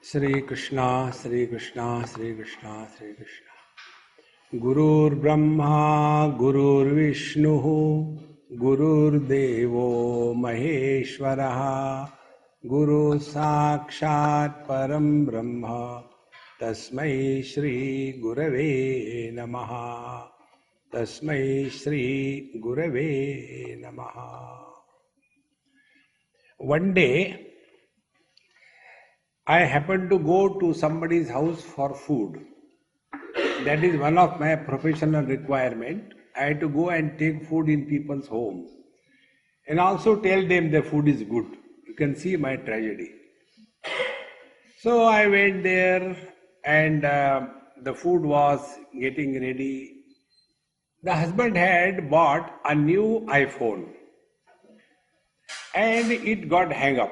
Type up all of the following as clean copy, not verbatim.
Shri Krishna, Shri Krishna, Shri Krishna, Shri Krishna. Gurur Brahma, Gurur Vishnu, Gurur Devo Maheshwaraha, Guru Sakshat Param Brahma, Tasmai Shri Gurave Namaha, Tasmai Shri Gurave Namaha. One day, I happened to go to somebody's house for food. That is one of my professional requirement. I had to go and take food in people's home and also tell them the food is good. You can see my tragedy. So I went there and the food was getting ready. The husband had bought a new iPhone and it got hung up.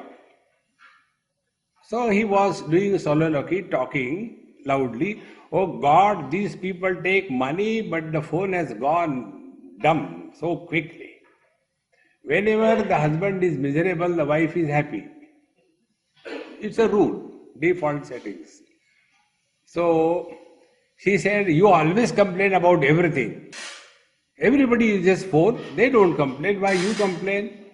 So he was doing soliloquy, talking loudly. Oh God, these people take money, but the phone has gone dumb so quickly. Whenever the husband is miserable, the wife is happy. It's a rule, default settings. So she said, you always complain about everything. Everybody uses phone, they don't complain. Why you complain?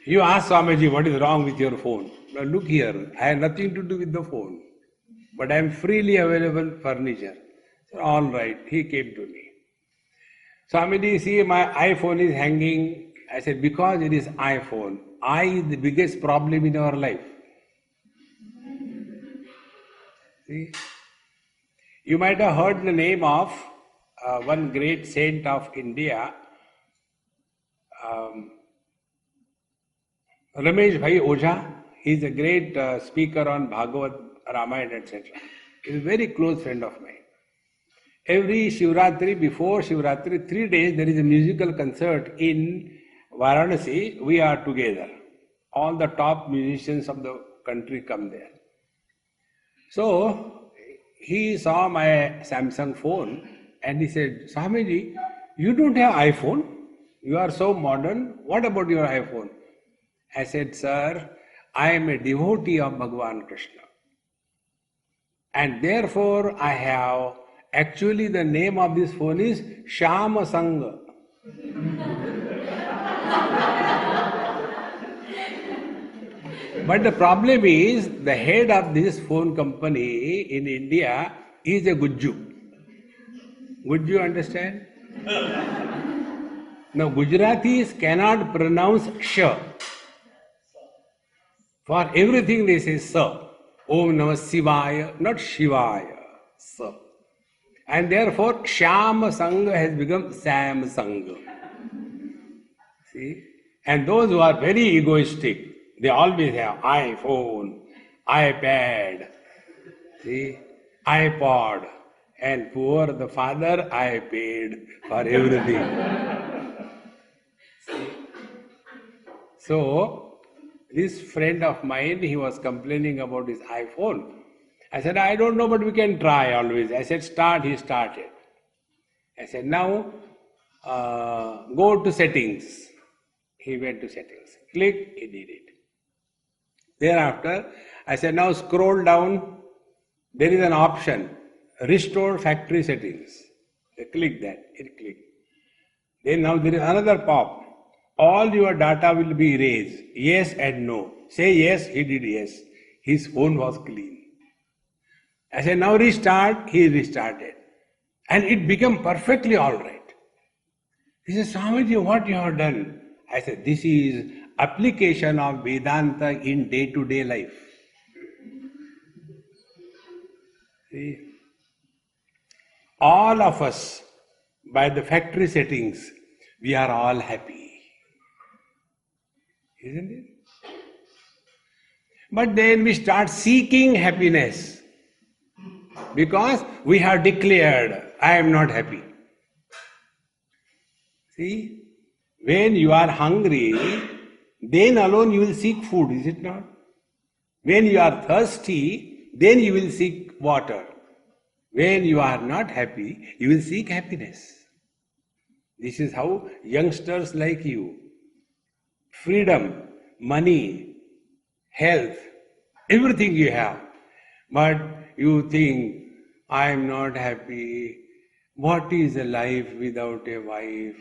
You ask Swamiji, what is wrong with your phone? Now look here, I have nothing to do with the phone, but I am freely available furniture. So, all right, he came to me. Swamiji, see my iPhone is hanging. I said, because it is iPhone. I is the biggest problem in our life. See? You might have heard the name of one great saint of India, Ramesh Bhai Ojha. He is a great speaker on Bhagavad, Ramayana, etc. He is a very close friend of mine. Every Shivratri, before Shivratri, 3 days there is a musical concert in Varanasi. We are together. All the top musicians of the country come there. So he saw my Samsung phone and he said, Swamiji, you don't have iPhone? You are so modern. What about your iPhone? I said, sir, I am a devotee of Bhagavan Krishna. And therefore I have, actually the name of this phone is Shyama Sangha. But the problem is, the head of this phone company in India is a Gujju. Would you understand? Now Gujaratis cannot pronounce sh. For everything they say sa. Om Namah Shivaya, not Shivaya, sa. And therefore Shyama Sangha has become Sam Sangha. See? And those who are very egoistic, they always have iPhone, iPad, see, iPod, and poor the father, I paid for everything. See? So, this friend of mine, he was complaining about his iPhone. I said, I don't know, but we can try always. I said, start, he started. I said, now go to settings. He went to settings. Click, he did it. Thereafter, I said, now scroll down. There is an option, restore factory settings. I click that, it clicked. Then now there is another pop. All your data will be erased. Yes and no. Say yes, he did yes. His phone was clean. I said, now restart, he restarted. And it became perfectly all right. He said, Swamiji, what you have done? I said, this is application of Vedanta in day-to-day life. See? All of us, by the factory settings, we are all happy. Isn't it? But then we start seeking happiness because we have declared, I am not happy. See? When you are hungry, then alone you will seek food, is it not? When you are thirsty, then you will seek water. When you are not happy, you will seek happiness. This is how youngsters like you, freedom, money, health, everything you have, but you think, I am not happy. What is a life without a wife?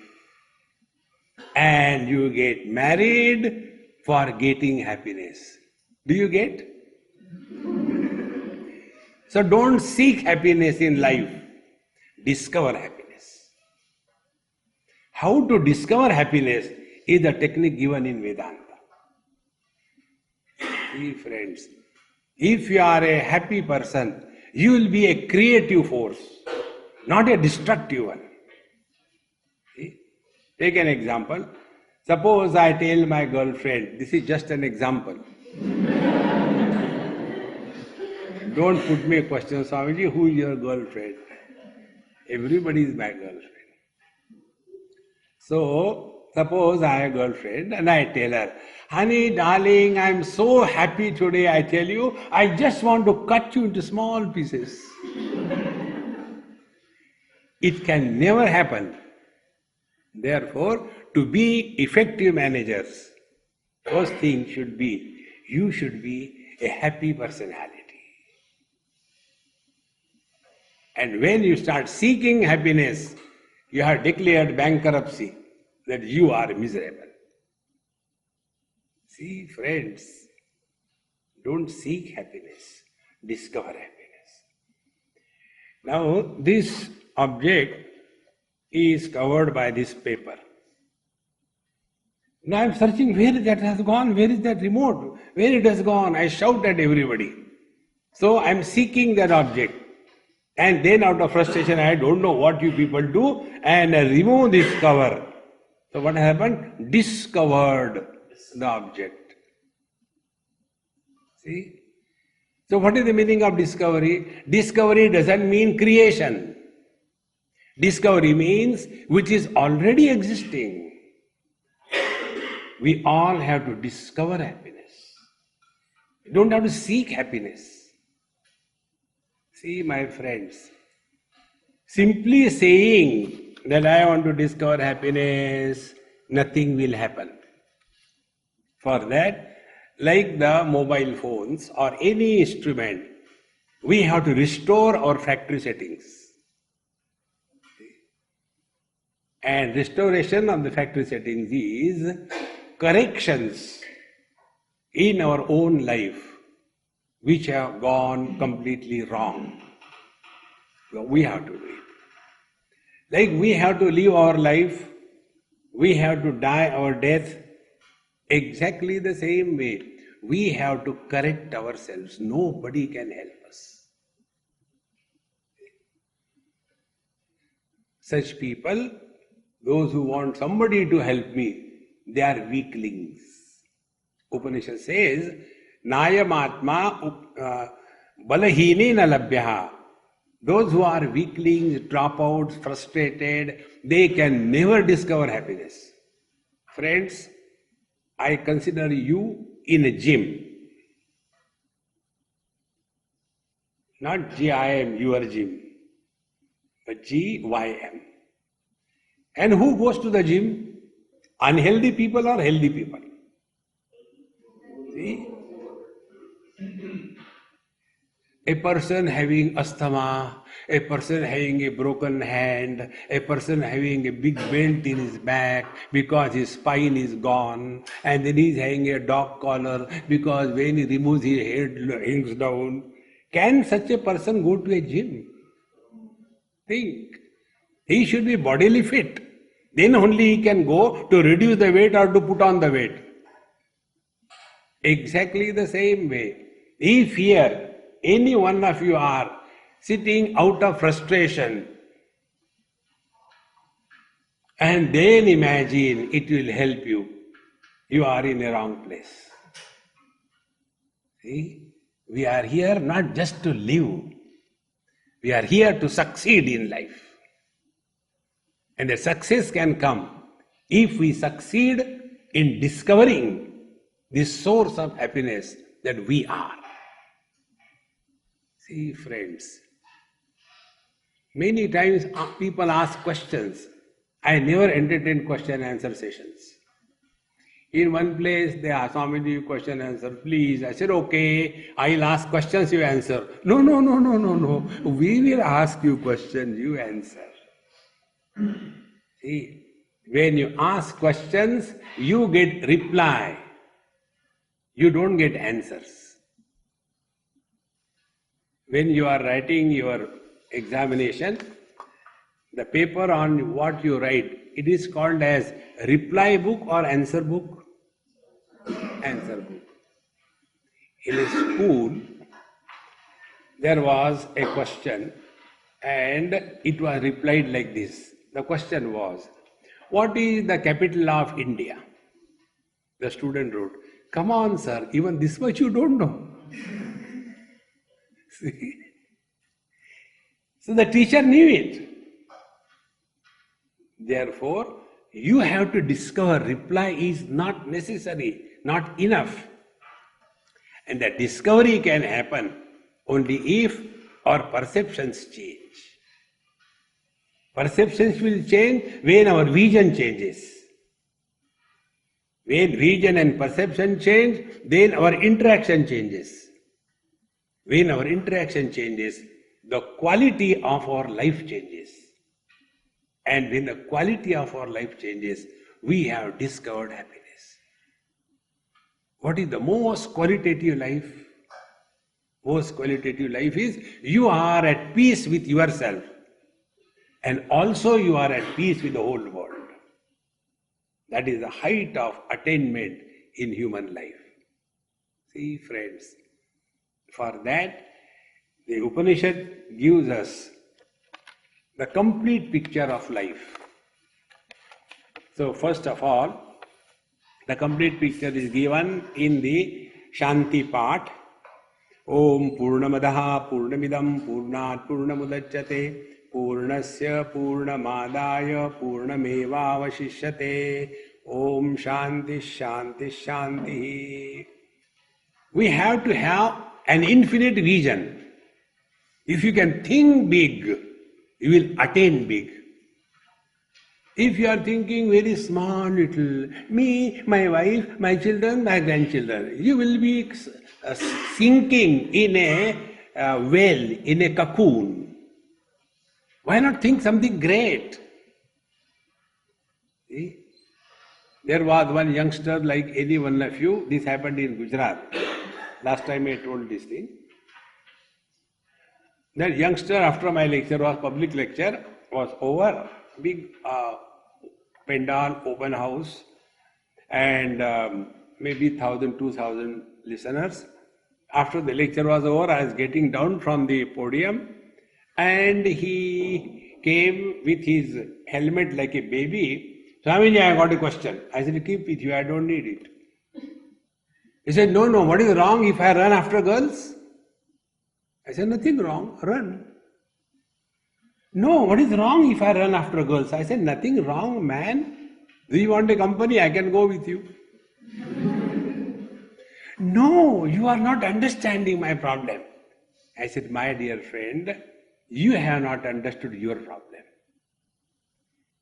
And you get married for getting happiness. Do you get? So don't seek happiness in life. Discover happiness. How to discover happiness is the technique given in Vedanta. See, friends, if you are a happy person, you will be a creative force, not a destructive one. See? Take an example. Suppose I tell my girlfriend, this is just an example. Don't put me a question, Swamiji, who is your girlfriend? Everybody is my girlfriend. So, suppose I have a girlfriend and I tell her, honey, darling, I am so happy today, I tell you, I just want to cut you into small pieces. It can never happen. Therefore, to be effective managers, first thing should be, you should be a happy personality. And when you start seeking happiness, you have declared bankruptcy, that you are miserable. See, friends, don't seek happiness, discover happiness. Now, this object is covered by this paper. Now I am searching where that has gone, where is that remote, where it has gone. I shout at everybody. So I am seeking that object. And then out of frustration, I don't know what you people do, and I remove this cover. So what happened? Discovered the object. See? So what is the meaning of discovery? Discovery doesn't mean creation. Discovery means which is already existing. We all have to discover happiness. You don't have to seek happiness. See, my friends, simply saying that I want to discover happiness, nothing will happen. For that, like the mobile phones or any instrument, we have to restore our factory settings. And restoration of the factory settings is corrections in our own life which have gone completely wrong. So we have to do it. Like we have to live our life, we have to die our death exactly the same way. We have to correct ourselves. Nobody can help us. Such people, those who want somebody to help me, they are weaklings. Upanishad says, Nayam Atma Balahine na labhyaha. Those who are weaklings, dropouts, frustrated, they can never discover happiness. Friends, I consider you in a gym. Not GIM, your gym, but GYM. And who goes to the gym? Unhealthy people or healthy people? See? A person having asthma, a person having a broken hand, a person having a big welt in his back because his spine is gone, and then he's having a dog collar because when he removes his head hangs down. Can such a person go to a gym? Think. He should be bodily fit. Then only he can go to reduce the weight or to put on the weight. Exactly the same way. If here any one of you are sitting out of frustration, and then imagine it will help you, you are in a wrong place. See? We are here not just to live. We are here to succeed in life. And the success can come if we succeed in discovering the source of happiness that we are. See, friends, many times people ask questions. I never entertain question and answer sessions. In one place, they asked Swamiji, question answer, please. I said, okay, I'll ask questions, you answer. No, no, no, no, no, no. We will ask you questions, you answer. See, when you ask questions, you get reply. You don't get answers. When you are writing your examination, the paper on what you write, it is called as reply book or answer book? Answer book. In a school, there was a question and it was replied like this. The question was, what is the capital of India? The student wrote, come on sir, even this much you don't know. See? So the teacher knew it. Therefore, you have to discover reply is not necessary, not enough. And the discovery can happen only if our perceptions change. Perceptions will change when our vision changes. When vision and perception change, then our interaction changes. When our interaction changes, the quality of our life changes. And when the quality of our life changes, we have discovered happiness. What is the most qualitative life? Most qualitative life is you are at peace with yourself and also you are at peace with the whole world. That is the height of attainment in human life. See, friends, for that, the Upanishad gives us the complete picture of life. So, first of all, the complete picture is given in the Shanti part. Om Purnamadaha Purnamidam Purnat Purnamudachyate Purnasya Purnamadaya Purnamevavashishyate Om Shanti Shanti Shanti. We have to have an infinite vision. If you can think big, you will attain big. If you are thinking very small, little, me, my wife, my children, my grandchildren, you will be sinking in a well, in a cocoon. Why not think something great? See? There was one youngster like any one of you, this happened in Gujarat. Last time I told this thing. That youngster, after my lecture was public lecture, was over, big pandal, open house, and maybe 1,000, 2,000 listeners. After the lecture was over, I was getting down from the podium, and he came with his helmet like a baby. Swamiji, I got a question. I said, keep with you, I don't need it. He said, no, what is wrong if I run after girls? I said, nothing wrong, run. No, what is wrong if I run after girls? I said, nothing wrong, man. Do you want a company? I can go with you. No, you are not understanding my problem. I said, my dear friend, you have not understood your problem.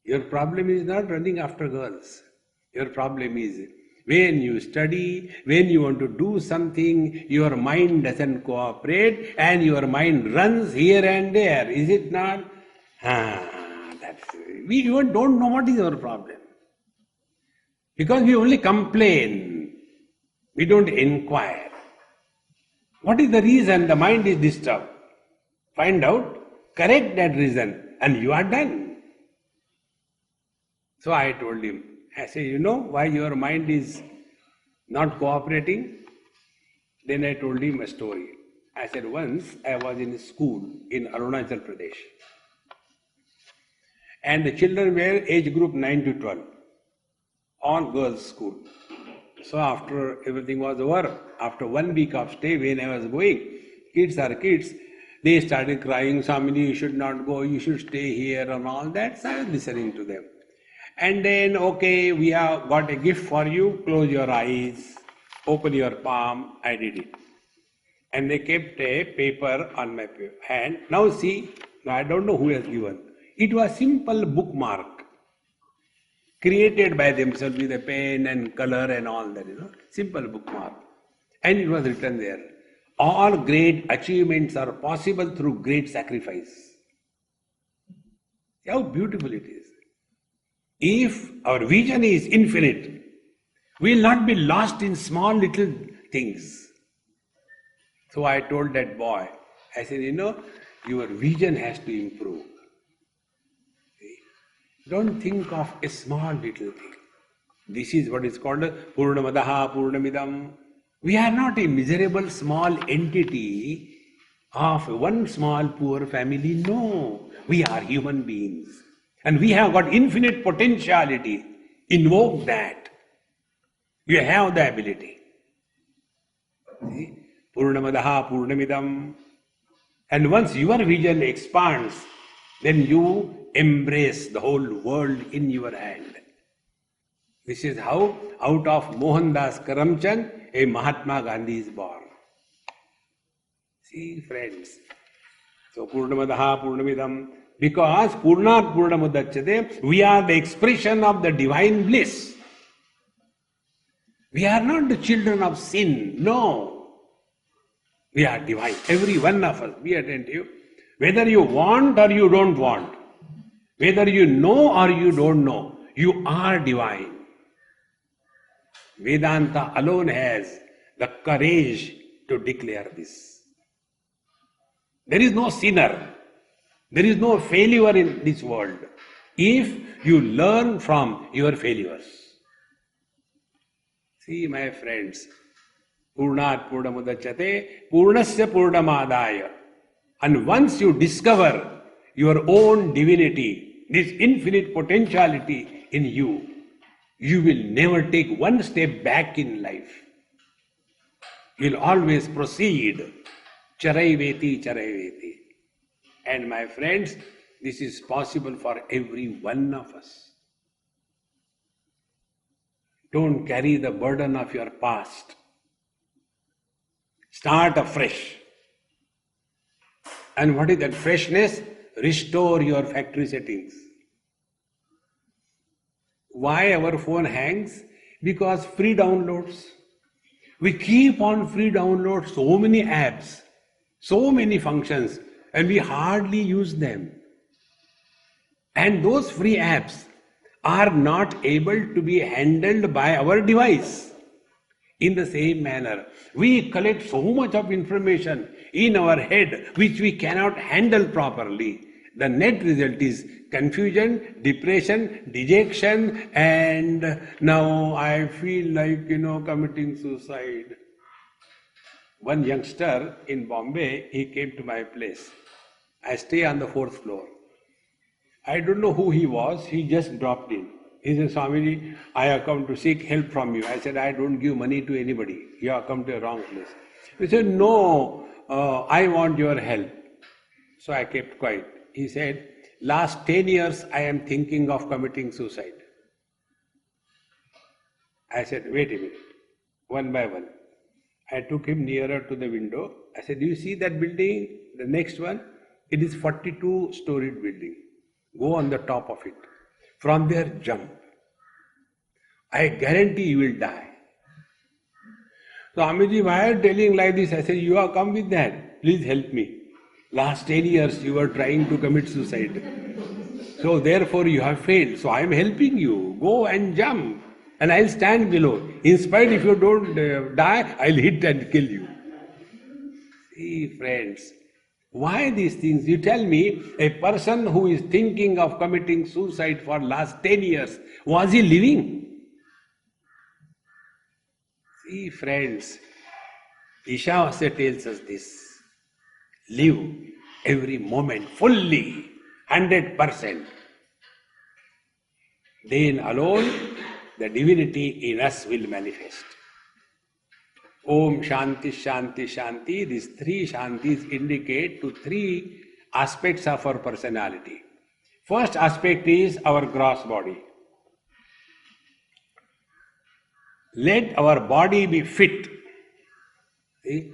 Your problem is not running after girls. Your problem is when you study, when you want to do something, your mind doesn't cooperate and your mind runs here and there. Is it not? We even don't know what is our problem. Because we only complain. We don't inquire. What is the reason the mind is disturbed? Find out, correct that reason, and you are done. So I told him, I said, you know why your mind is not cooperating? Then I told him a story. I said, once I was in a school in Arunachal Pradesh. And the children were age group 9 to 12. All girls school. So after everything was over, after 1 week of stay when I was going, kids are kids, they started crying, Swamiji, you should not go, you should stay here and all that. So I was listening to them. And then, okay, we have got a gift for you, close your eyes, open your palm, I did it. And they kept a paper on my hand. Now see, I don't know who has given. It was simple bookmark. created by themselves with a pen and color and all that, simple bookmark. And it was written there. All great achievements are possible through great sacrifice. How beautiful it is. If our vision is infinite, we will not be lost in small little things. So I told that boy, I said, your vision has to improve. Don't think of a small little thing. This is what is called Purnamadaha Purnamidam. We are not a miserable small entity of one small poor family. No, we are human beings. And we have got infinite potentiality. Invoke that. You have the ability. Purnamadaha Purnamidam. And once your vision expands, then you embrace the whole world in your hand. This is how out of Mohandas Karamchand, a Mahatma Gandhi is born. See, friends. So Purnamadaha Purnamidam. Because Purnat Purnamudachyate, we are the expression of the divine bliss. We are not the children of sin. No. We are divine. Every one of us. Be attentive. Whether you want or you don't want, whether you know or you don't know, you are divine. Vedanta alone has the courage to declare this. There is no sinner. There is no failure in this world if you learn from your failures. See, my friends, Purnat Purnamudachyate, Purnasya Purnamadaya. And once you discover your own divinity, this infinite potentiality in you, you will never take one step back in life. You will always proceed. Charaiveti, Charaiveti. And my friends, this is possible for every one of us. Don't carry the burden of your past. Start afresh. And what is that freshness? Restore your factory settings. Why our phone hangs? Because free downloads. We keep on free downloads, so many apps, so many functions, and we hardly use them. And those free apps are not able to be handled by our device. In the same manner, we collect so much of information in our head which we cannot handle properly. The net result is confusion, depression, dejection, and now I feel like, committing suicide. One youngster in Bombay, he came to my place. I stay on the 4th floor. I don't know who he was, he just dropped in. He said, Swamiji, I have come to seek help from you. I said, I don't give money to anybody. You have come to a wrong place. He said, no, I want your help. So I kept quiet. He said, last 10 years I am thinking of committing suicide. I said, wait a minute, one by one. I took him nearer to the window. I said, do you see that building? The next one? It is 42-storied building. Go on the top of it. From there, jump. I guarantee you will die. So, Amiji, why are you telling like this? I said, you have come with that. Please help me. Last 10 years you were trying to commit suicide. So, therefore, you have failed. So, I am helping you. Go and jump. And I will stand below. In spite, if you don't die, I will hit and kill you. See, friends, why these things? You tell me, a person who is thinking of committing suicide for last 10 years, was he living? See, friends, Ishavasya tells us this. Live every moment fully, 100%. Then alone, the divinity in us will manifest. Om Shanti Shanti Shanti. These 3 Shantis indicate to 3 aspects of our personality. First aspect is our gross body. Let our body be fit. See?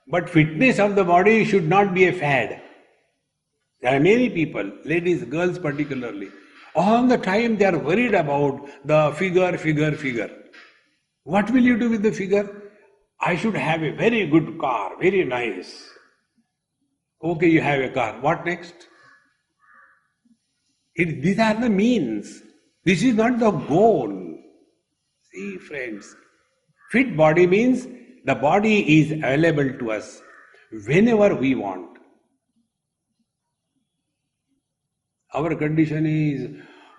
But fitness of the body should not be a fad. There are many people, ladies, girls particularly, All the time they are worried about the figure. What will you do with the figure? I should have a very good car, very nice. Okay, you have a car. What next? These are the means. This is not the goal. See, friends, fit body means the body is available to us whenever we want. Our condition is,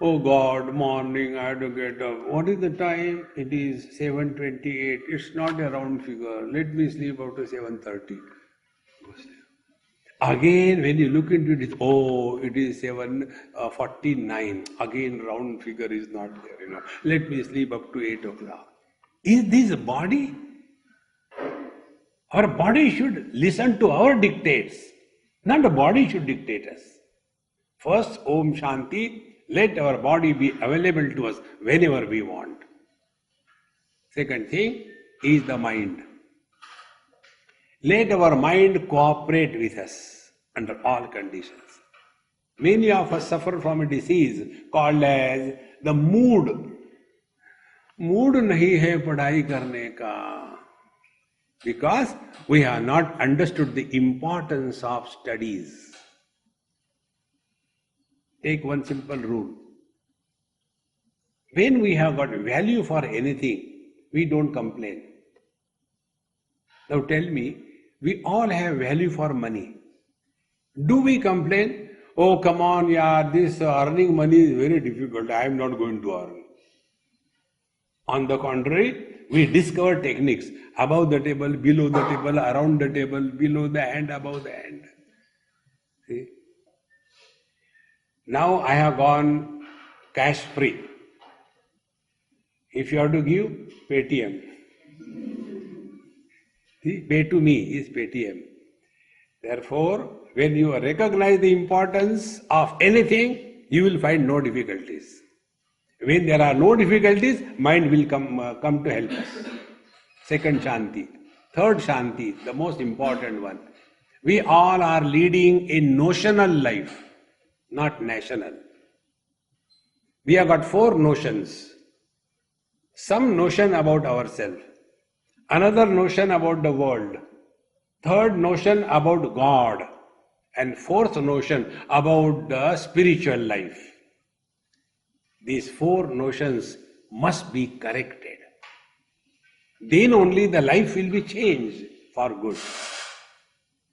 oh God, morning I have to get up. What is the time? It is 7:28. It's not a round figure. Let me sleep up to 7:30. Again, when you look into it, oh, it is 7:49. Again, round figure is not there. Let me sleep up to 8 o'clock. Is this body? Our body should listen to our dictates. Not the body should dictate us. First, Om Shanti, let our body be available to us whenever we want. Second thing is the mind. Let our mind cooperate with us under all conditions. Many of us suffer from a disease called as the mood. Mood nahi hai padhai karne ka. Because we have not understood the importance of studies. Take one simple rule. When we have got value for anything, we don't complain. Now tell me, we all have value for money. Do we complain? Oh, come on, yeah, this earning money is very difficult. I am not going to earn. On the contrary, we discover techniques above the table, below the table, around the table, below the hand, above the hand. See? Now I have gone cash free. If you have to give, Paytm. See, pay to me is Paytm. Therefore, when you recognize the importance of anything, you will find no difficulties. When there are no difficulties, mind will come to help us. Second Shanti. Third Shanti, the most important one. We all are leading a notional life, not national. We have got 4 notions. Some notion about ourselves, another notion about the world, third notion about God, and fourth notion about the spiritual life. These 4 notions must be corrected. Then only the life will be changed for good.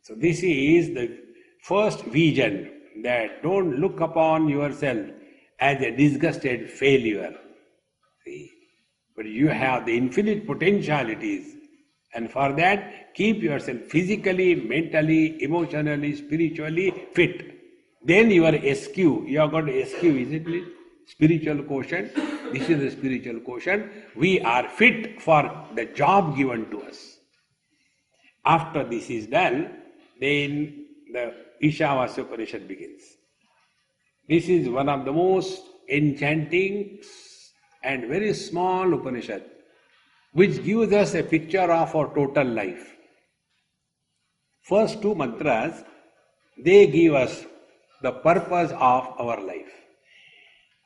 So this is the first vision, that don't look upon yourself as a disgusted failure. See? But you have the infinite potentialities, and for that, keep yourself physically, mentally, emotionally, spiritually fit. Then your SQ, you have got SQ, isn't it? Spiritual quotient. This is the spiritual quotient. We are fit for the job given to us. After this is done, then the ishavasyopanishad begins. This is one of the most enchanting and very small Upanishad, which gives us a picture of our total life. First 2 mantras, they give us the purpose of our life.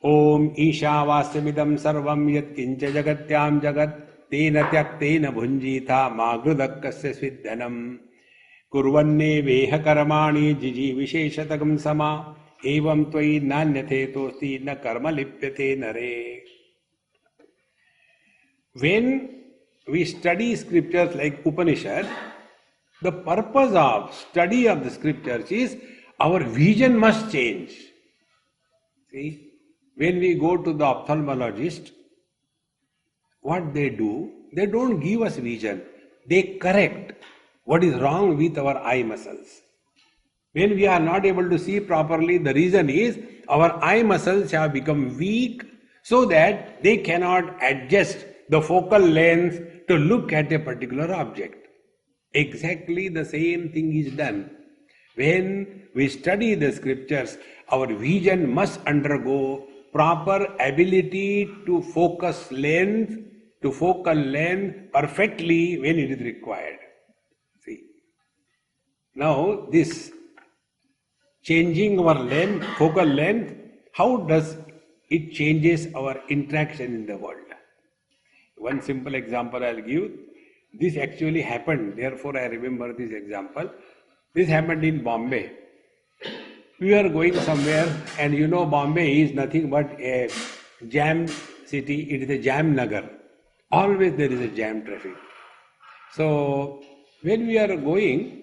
Om ishavasymidam sarvam yat kincha jagatyam jagat tena tyaktena bhunjita magrudakkasya svidhanam kurvanne veha karmani jiji visheshatagam sama evam tvai nanyate tosti na karma lipyate nare. When we study scriptures like Upanishad, the purpose of study of the scriptures is our vision must change. See, when we go to the ophthalmologist, what they do, they don't give us vision. They correct what is wrong with our eye muscles. When we are not able to see properly, the reason is our eye muscles have become weak so that they cannot adjust the focal length to look at a particular object. Exactly the same thing is done. When we study the scriptures, our vision must undergo proper ability to focus length, to focal length perfectly when it is required. See. Now this changing our length, focal length, how does it changes our interaction in the world. One simple example I'll give. This actually happened, therefore I remember this example. This happened in Bombay. We were going somewhere, and you know Bombay is nothing but a jam city. It is a jam nagar. Always there is a jam traffic. So when we are going,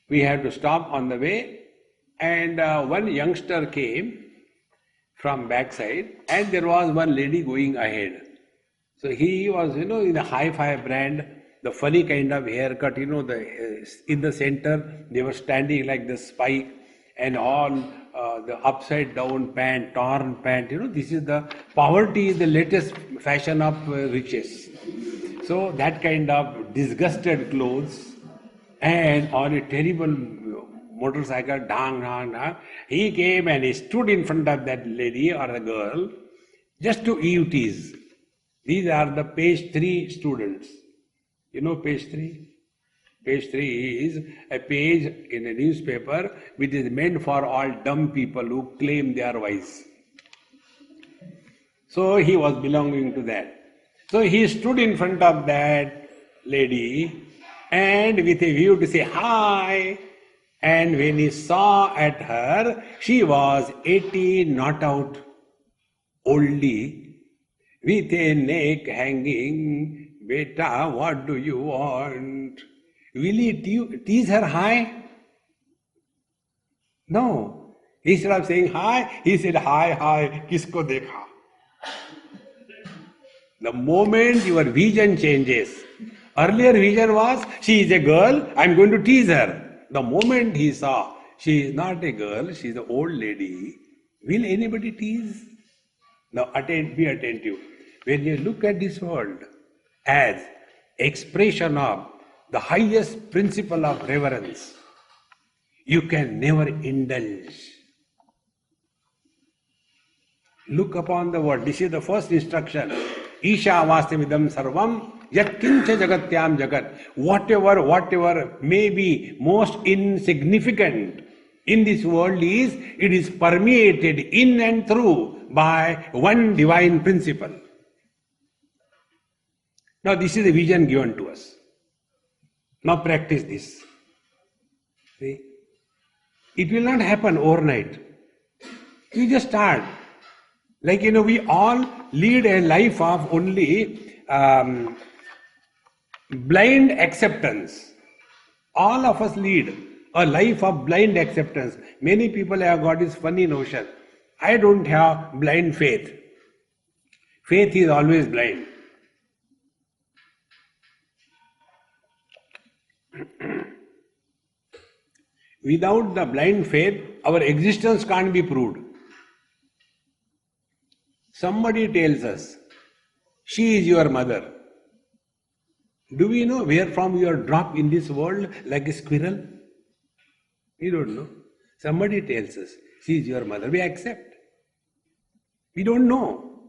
we had to stop on the way, and one youngster came from backside, and there was one lady going ahead. So he was, in a hi-fi brand, the funny kind of haircut, in the center, they were standing like the spike, and all the upside down pant, torn pant, this is the poverty is the latest fashion of riches. So that kind of disgusted clothes, and on a terrible motorcycle, dang, dang, dang, he came and he stood in front of that lady or the girl just to eve tease. These are the page 3 students. You know page 3? Page 3 is a page in a newspaper which is meant for all dumb people who claim they are wise. So he was belonging to that. So he stood in front of that lady and with a view to say hi. And when he saw at her, she was 80 not out oldie with a neck hanging. Beta, what do you want? Will he tease her hi? No. Instead of saying hi, he said hi, kisko dekha? The moment your vision changes, earlier vision was, she is a girl, I am going to tease her. The moment he saw, she is not a girl, she is an old lady, will anybody tease? Now be attentive. When you look at this world as expression of the highest principle of reverence, you can never indulge. Look upon the world. This is the first instruction. Ishavasyopanishad sarvam yat kincha jagatyam jagat. Whatever may be most insignificant in this world it is permeated in and through by one divine principle. Now this is the vision given to us. Now practice this. See? It will not happen overnight. You just start. Like, we all lead a life of only blind acceptance. All of us lead a life of blind acceptance. Many people have got this funny notion. I don't have blind faith. Faith is always blind. Without the blind faith, our existence can't be proved. Somebody tells us, she is your mother. Do we know where from you are dropped in this world like a squirrel? We don't know. Somebody tells us, she is your mother. We accept. We don't know.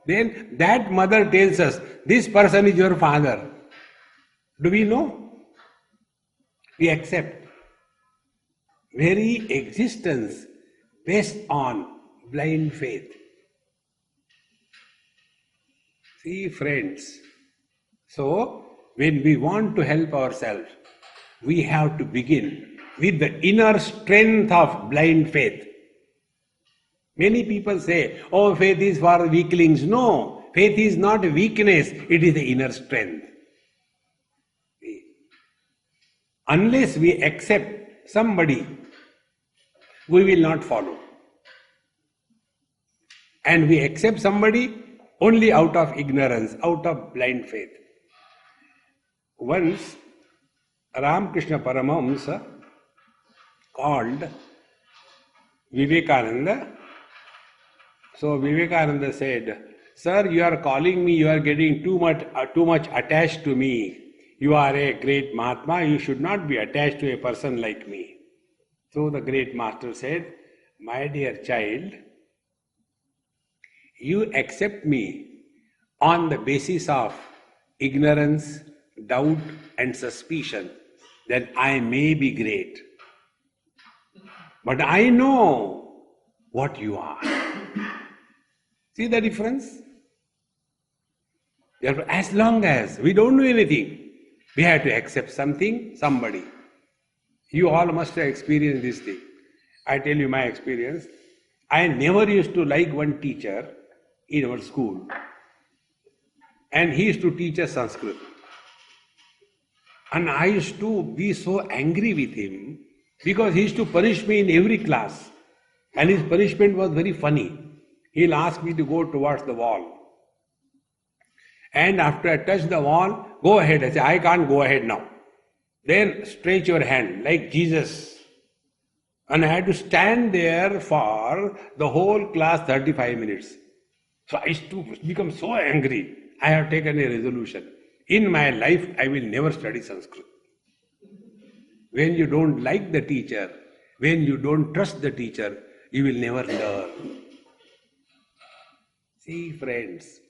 Then that mother tells us, this person is your father. Do we know? We accept. Very existence based on blind faith. See, friends, so when we want to help ourselves, we have to begin with the inner strength of blind faith. Many people say, oh, faith is for weaklings. No, faith is not weakness, it is the inner strength. Unless we accept somebody, we will not follow. And we accept somebody only out of ignorance, out of blind faith. Once, Ramakrishna Paramahamsa called Vivekananda. So Vivekananda said, sir, you are calling me, you are getting too much attached to me. You are a great Mahatma, you should not be attached to a person like me. So the great master said, my dear child, you accept me on the basis of ignorance, doubt and suspicion, then I may be great. But I know what you are. See the difference? Therefore, as long as we don't do anything, we have to accept something, somebody. You all must have experienced this thing. I tell you my experience. I never used to like one teacher in our school. And he used to teach us Sanskrit. And I used to be so angry with him because he used to punish me in every class. And his punishment was very funny. He'll ask me to go towards the wall. And after I touch the wall, go ahead. I say, I can't go ahead now. Then stretch your hand like Jesus. And I had to stand there for the whole class 35 minutes. So I used to become so angry. I have taken a resolution. In my life, I will never study Sanskrit. When you don't like the teacher, when you don't trust the teacher, you will never learn. See, friends,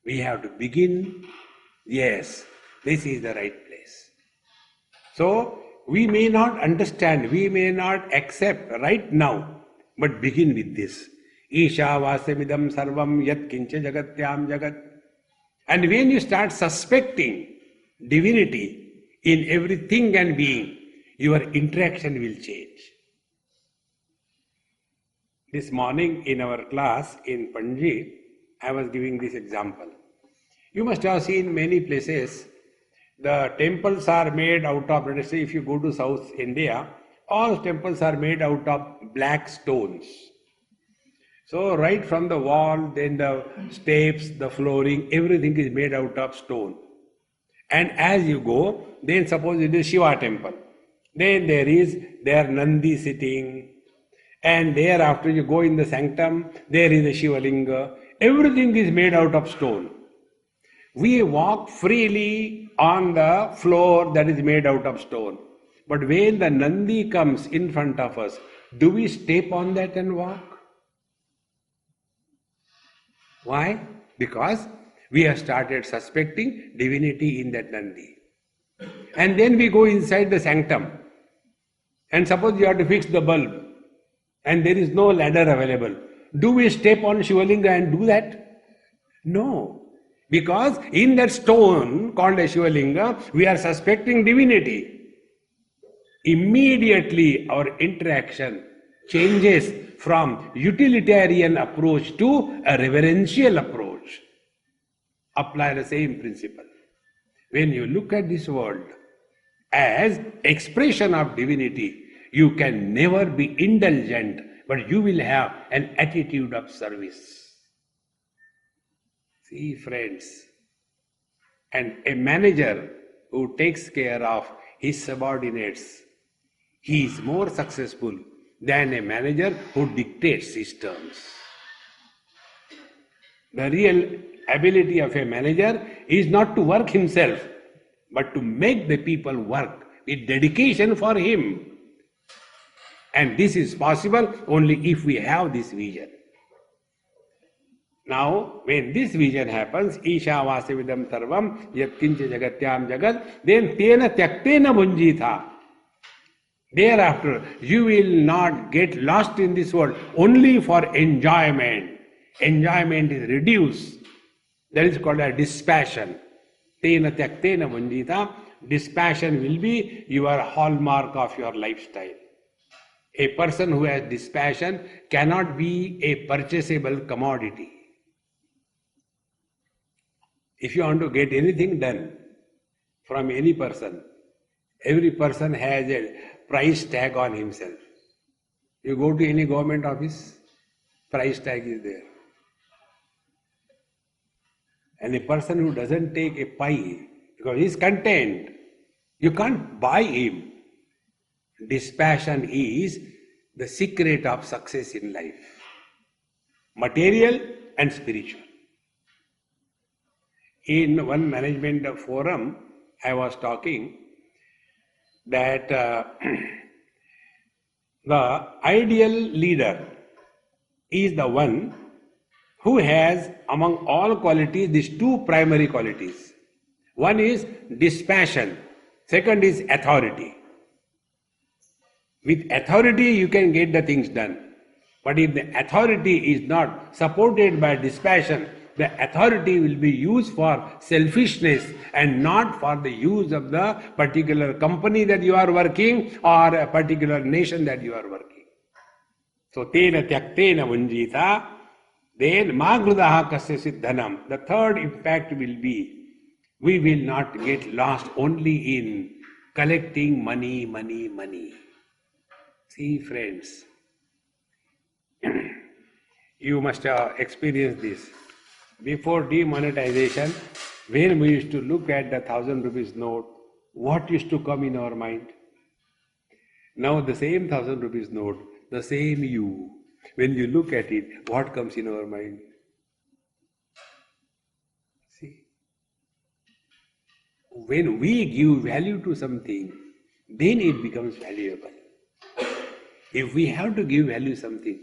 we have to begin. Yes, this is the right place. So, we may not understand, we may not accept right now, but begin with this. Ishavasyopanishad sarvam yat kincha jagatyam jagat. And when you start suspecting divinity in everything and being, your interaction will change. This morning in our class in Panji, I was giving this example. You must have seen many places, the temples are made out of, let us say if you go to South India, all temples are made out of black stones. So right from the wall, then the steps, the flooring, everything is made out of stone. And as you go, then suppose it is Shiva temple. Then there Nandi sitting, and there after you go in the sanctum, there is a Shiva linga. Everything is made out of stone. We walk freely on the floor that is made out of stone. But when the Nandi comes in front of us, do we step on that and walk? Why? Because we have started suspecting divinity in that Nandi. And then we go inside the sanctum. And suppose you have to fix the bulb and there is no ladder available. Do we step on Shivalinga and do that? No. Because in that stone called a Shivalinga, we are suspecting divinity. Immediately our interaction changes from utilitarian approach to a reverential approach. Apply the same principle. When you look at this world as expression of divinity, you can never be indulgent, but you will have an attitude of service. See, friends, and a manager who takes care of his subordinates, he is more successful than a manager who dictates systems. The real ability of a manager is not to work himself, but to make the people work with dedication for him. And this is possible only if we have this vision. Now, when this vision happens, ishavasyopanishad sarvam yat kincha jagatyam jagat, then tena tyaktena bhunjitha. Thereafter, you will not get lost in this world only for enjoyment. Enjoyment is reduced. That is called a dispassion. Tena tyaktena bhunjitha. Dispassion will be your hallmark of your lifestyle. A person who has dispassion cannot be a purchasable commodity. If you want to get anything done from any person, every person has a price tag on himself. You go to any government office, price tag is there. And a person who doesn't take a pie, because he is content, you can't buy him. Dispassion is the secret of success in life. Material and spiritual. In one management forum, I was talking that the ideal leader is the one who has among all qualities these two primary qualities. One is dispassion, second is authority. With authority you can get the things done, But if the authority is not supported by dispassion, the authority will be used for selfishness and not for the use of the particular company that you are working or a particular nation that you are working. So, tena tyaktena vunjita, then magrudaha kasyasit dhanam. The third impact will be, we will not get lost only in collecting money, money, money. See, friends, you must have experienced this. Before demonetization, when we used to look at the 1,000 rupees note, what used to come in our mind? Now the same 1,000 rupees note, the same you, when you look at it, what comes in our mind? See, when we give value to something, then it becomes valuable. If we have to give value to something,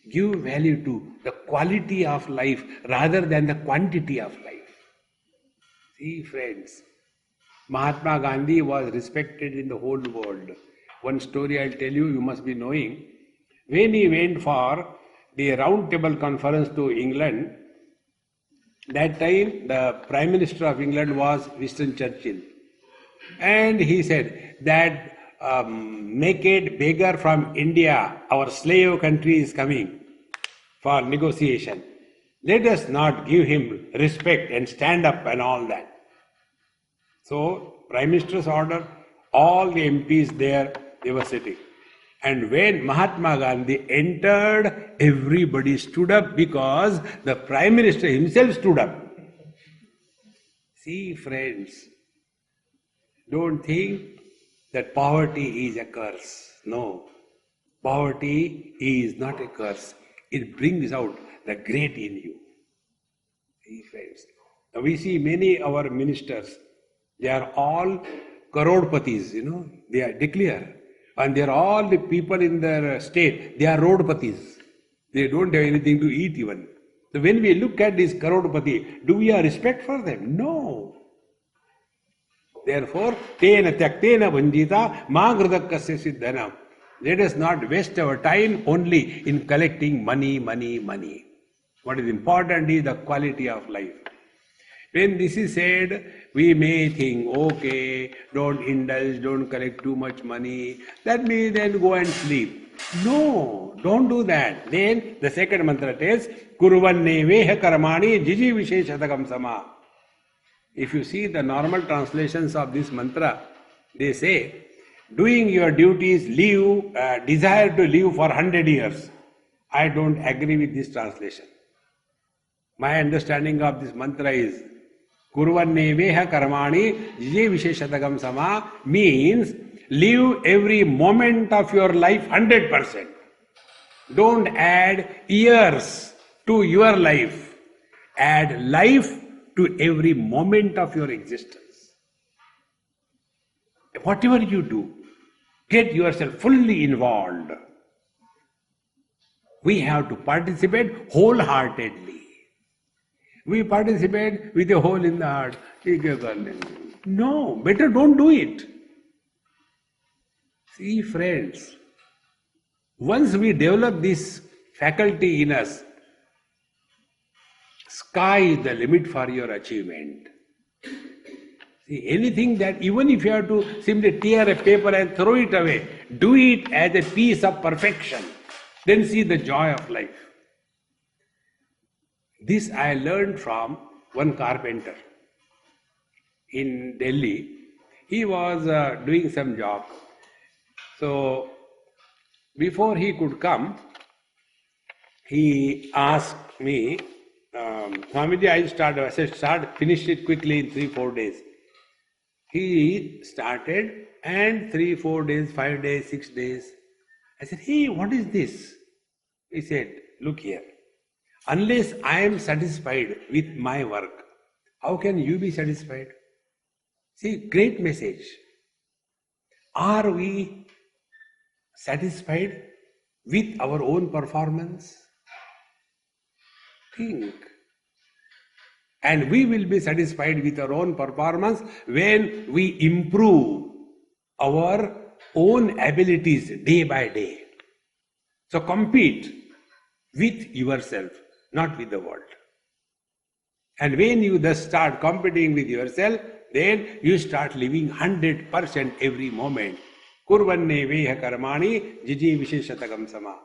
give value to the quality of life rather than the quantity of life. See, friends, Mahatma Gandhi was respected in the whole world. One story I'll tell you, you must be knowing. When he went for the round table conference to England, that time the Prime Minister of England was Winston Churchill. And he said that naked beggar from India, our slave country, is coming for negotiation. Let us not give him respect and stand up and all that. So, Prime Minister's order, all the MPs there, they were sitting. And when Mahatma Gandhi entered, everybody stood up because the Prime Minister himself stood up. See, friends, don't think that poverty is a curse. No, poverty is not a curse. It brings out the great in you. See, friends. Now we see many our ministers, they are all karodpatis, they are declare. And they are all the people in their state, they are roadpatis. They don't have anything to eat even. So when we look at these karodpati, do we have respect for them? No. Therefore, tena tyaktena vanjita magrudakkasya siddhanam. Let us not waste our time only in collecting money, money, money. What is important is the quality of life. When this is said, we may think, okay, don't indulge, don't collect too much money. Let me then go and sleep. No, don't do that. Then the second mantra tells, Kurvanne veha karmani jiji visheshadagam sama. If you see the normal translations of this mantra, they say, doing your duties, desire to live for 100 years. I don't agree with this translation. My understanding of this mantra is, Kurvanne veha karmani jije visheshadagam sama means live every moment of your life 100%. Don't add years to your life. Add life to every moment of your existence. Whatever you do, get yourself fully involved. We have to participate wholeheartedly. We participate with a hole in the heart. No, better don't do it. See, friends, once we develop this faculty in us, sky is the limit for your achievement. See, anything that, even if you have to simply tear a paper and throw it away, do it as a piece of perfection. Then see the joy of life. This I learned from one carpenter in Delhi. He was doing some job. So, before he could come, he asked me, Swamiji, I said, finish it quickly in 3-4 days. He started, and 3-4 days, 5 days, 6 days. I said, hey, what is this? He said, look here. Unless I am satisfied with my work, how can you be satisfied? See, great message. Are we satisfied with our own performance? Think. And we will be satisfied with our own performance when we improve our own abilities day by day. So compete. with yourself, not with the world. And when you thus start competing with yourself, then you start living 100% every moment. Kurvanne veha karmani jiji visheshatakam sama.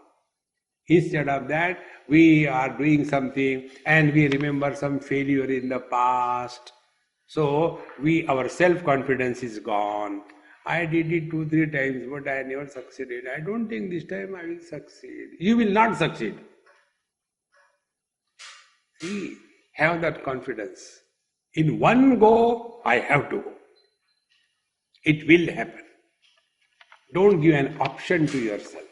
Instead of that, we are doing something and we remember some failure in the past. So our self-confidence is gone. I did it 2-3 times, but I never succeeded. I don't think this time I will succeed. You will not succeed. See, have that confidence. In one go, I have to go. It will happen. Don't give an option to yourself.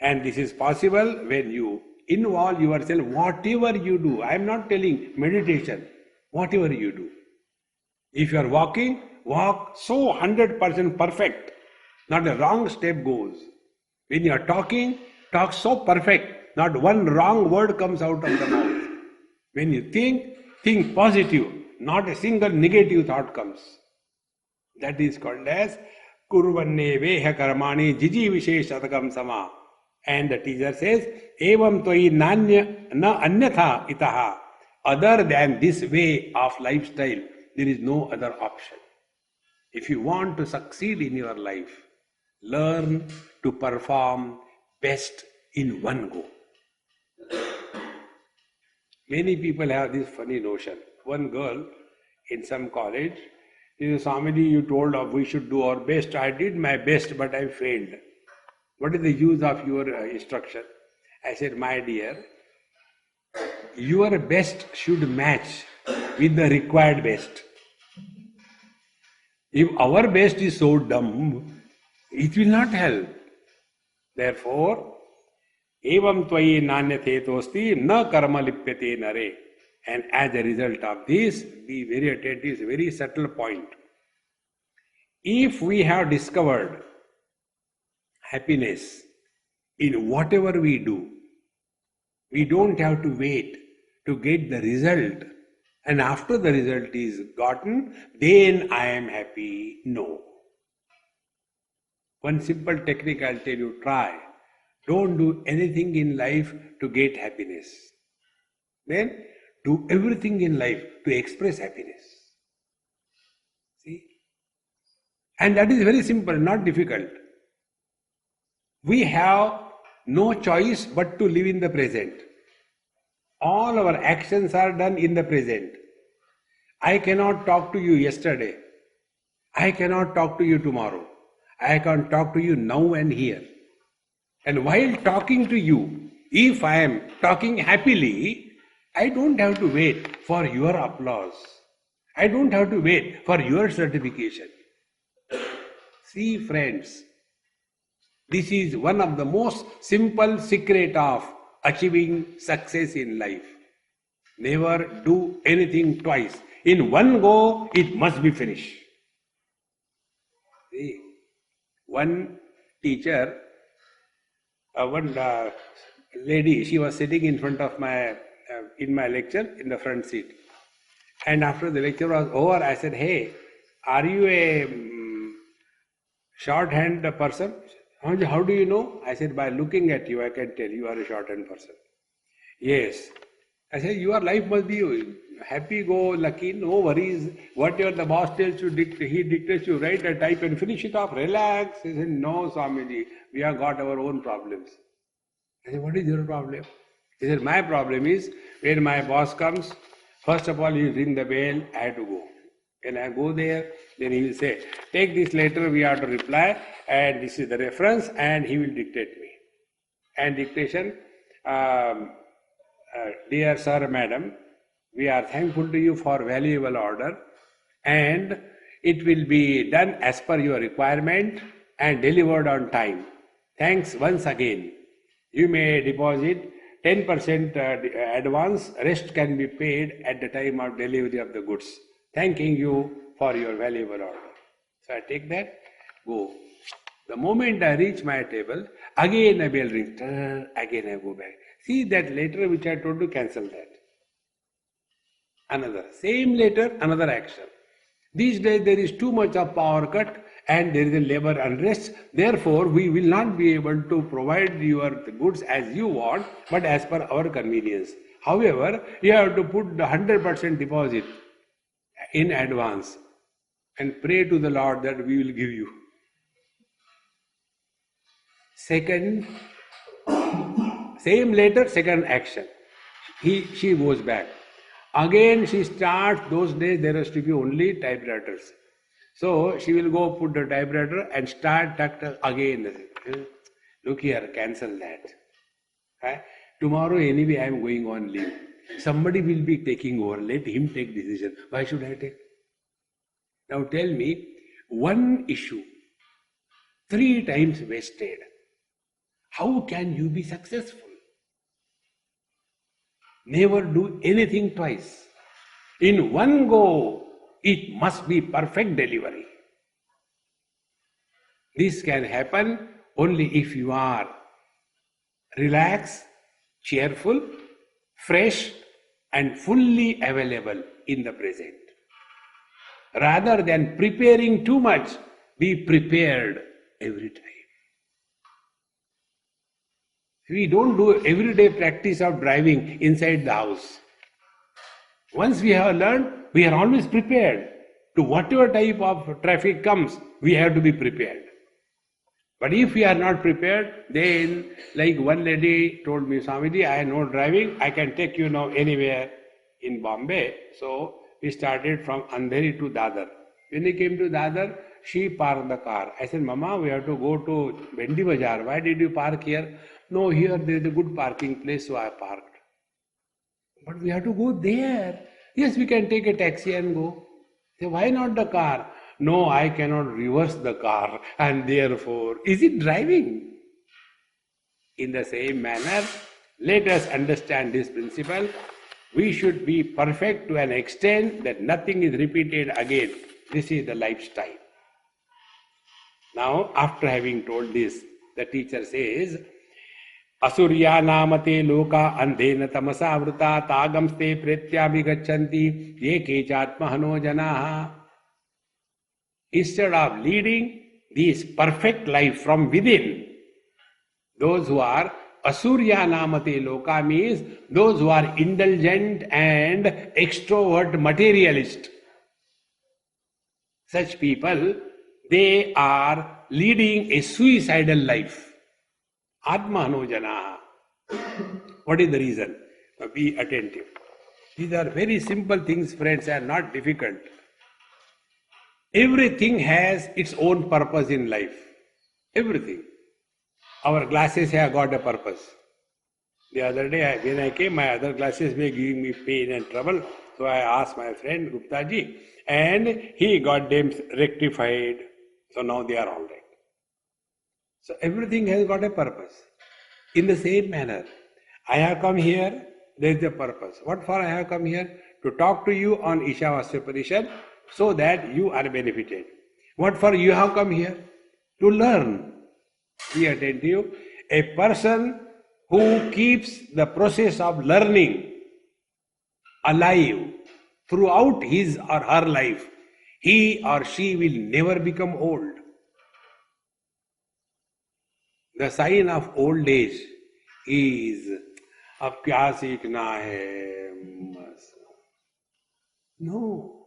And this is possible when you involve yourself, whatever you do. I am not telling meditation, whatever you do. If you are walking, walk so 100% perfect. Not a wrong step goes. When you are talking, talk so perfect. Not one wrong word comes out of the mouth. When you think positive. Not a single negative thought comes. That is called as kurvanne veha karmani jiji visheshatakam sama. And the teacher says, evam tvai nanya na anyatha itaha. Other than this way of lifestyle, there is no other option. If you want to succeed in your life, learn to perform best in one go. Many people have this funny notion. One girl in some college, she said, Swamiji, you told us we should do our best. I did my best, but I failed. What is the use of your instruction? I said, my dear, your best should match with the required best. If our best is so dumb, it will not help. Therefore, evam tvayi nanyate tosti na karma lipyate nare. And as a result of this, be very attentive, it's a very subtle point. If we have discovered happiness in whatever we do, we don't have to wait to get the result. And after the result is gotten, then I am happy. No. One simple technique I'll tell you, try. Don't do anything in life to get happiness. Then do everything in life to express happiness. See? And that is very simple, not difficult. We have no choice but to live in the present. All our actions are done in the present. I cannot talk to you yesterday. I cannot talk to you tomorrow. I can talk to you now and here. And while talking to you, if I am talking happily, I don't have to wait for your applause. I don't have to wait for your certification. See, friends, this is one of the most simple secret of achieving success in life. Never do anything twice. In one go, it must be finished. See, one teacher, one lady, she was sitting in front of in my lecture, in the front seat. And after the lecture was over, I said, hey, are you a shorthand person? How do you know? I said, by looking at you, I can tell you are a shorthand person. Yes. I said, your life must be happy-go-lucky, no worries. Whatever the boss tells you, he dictates you, write a type and finish it off, relax. He said, no, Swamiji, we have got our own problems. I said, what is your problem? He said, my problem is, when my boss comes, first of all, he will ring the bell, I have to go. When I go there, then he will say, take this letter, we have to reply, and this is the reference, and he will dictate me. And dictation, dear sir, madam, we are thankful to you for valuable order, and it will be done as per your requirement and delivered on time. Thanks once again. You may deposit 10% advance, rest can be paid at the time of delivery of the goods. Thanking you for your valuable order. So I take that, go. The moment I reach my table, again a bell rings, again I go back. See that letter which I told you, cancel that. Another, same letter, another action. These days there is too much of power cut and there is a labor unrest. Therefore, we will not be able to provide your goods as you want, but as per our convenience. However, you have to put the 100% deposit in advance and pray to the Lord that we will give you. Second, same letter, second action. She goes back. Again she starts, those days there has to be only typewriters. So she will go put the typewriter and start again. Look here, cancel that. Right? Tomorrow anyway I am going on leave. Somebody will be taking over. Let him take decision. Why should I take? Now tell me, one issue, 3 times wasted. How can you be successful? Never do anything twice. In one go, it must be perfect delivery. This can happen only if you are relaxed, cheerful, fresh, and fully available in the present. Rather than preparing too much, be prepared every time. We don't do everyday practice of driving inside the house. Once we have learned, we are always prepared. To whatever type of traffic comes, we have to be prepared. But if we are not prepared, then like one lady told me, Swamiji, I know driving, I can take you now anywhere in Bombay. So we started from Andheri to Dadar. When we came to Dadar, she parked the car. I said, Mama, we have to go to Bendi Bazaar. Why did you park here? No, here there is a good parking place, so I parked. But we have to go there. Yes, we can take a taxi and go. Say, why not the car? No, I cannot reverse the car, and therefore, is it driving? In the same manner, let us understand this principle. We should be perfect to an extent that nothing is repeated again. This is the lifestyle. Now, after having told this, the teacher says, Asurya namate loka andhena tamasa vrita tagamste pretyabhigachanti ye kechatmahano janaha. Instead of leading this perfect life from within, those who are Asurya namate loka means those who are indulgent and extrovert materialist. Such people, they are leading a suicidal life. Atmano janaha. What is the reason? Be attentive. These are very simple things, friends, are not difficult. Everything has its own purpose in life. Everything. Our glasses have got a purpose. The other day when I came, my other glasses were giving me pain and trouble. So I asked my friend Gupta ji, and he got them rectified. So now they are all right. So everything has got a purpose. In the same manner, I have come here, there is a purpose. What for I have come here? To talk to you on ishavasyopanishad so that you are benefited. What for you have come here? To learn. Be attentive. A person who keeps the process of learning alive throughout his or her life, he or she will never become old. The sign of old age is, अब क्या सीखना है? No.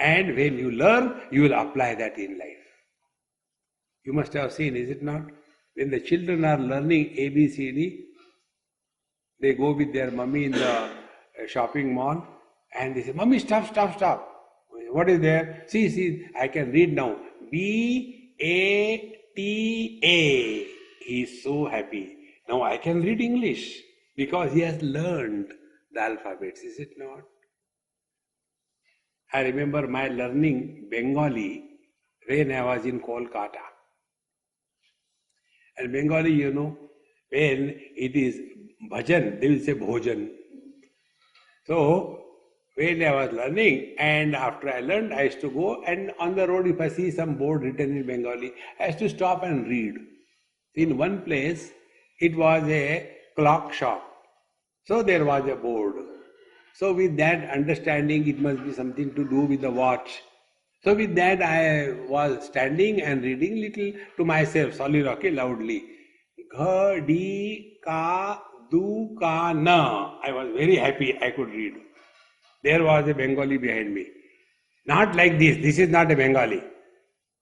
And when you learn, you will apply that in life. You must have seen, is it not? When the children are learning ABCD, they go with their mummy in the shopping mall and they say, Mummy, stop. What is there? See, I can read now. B-A-T-A. He is so happy. Now I can read English because he has learned the alphabets, is it not? I remember my learning Bengali when I was in Kolkata. And Bengali, you know, when it is bhajan, they will say bhojan. So, when I was learning, and after I learned, I used to go, and on the road, if I see some board written in Bengali, I used to stop and read. In one place, it was a clock shop. So there was a board. So with that understanding, it must be something to do with the watch. So with that I was standing and reading little to myself, soliloquy loudly. Ghadi ka du ka na. I was very happy I could read. There was a Bengali behind me. Not like this. This is not a Bengali.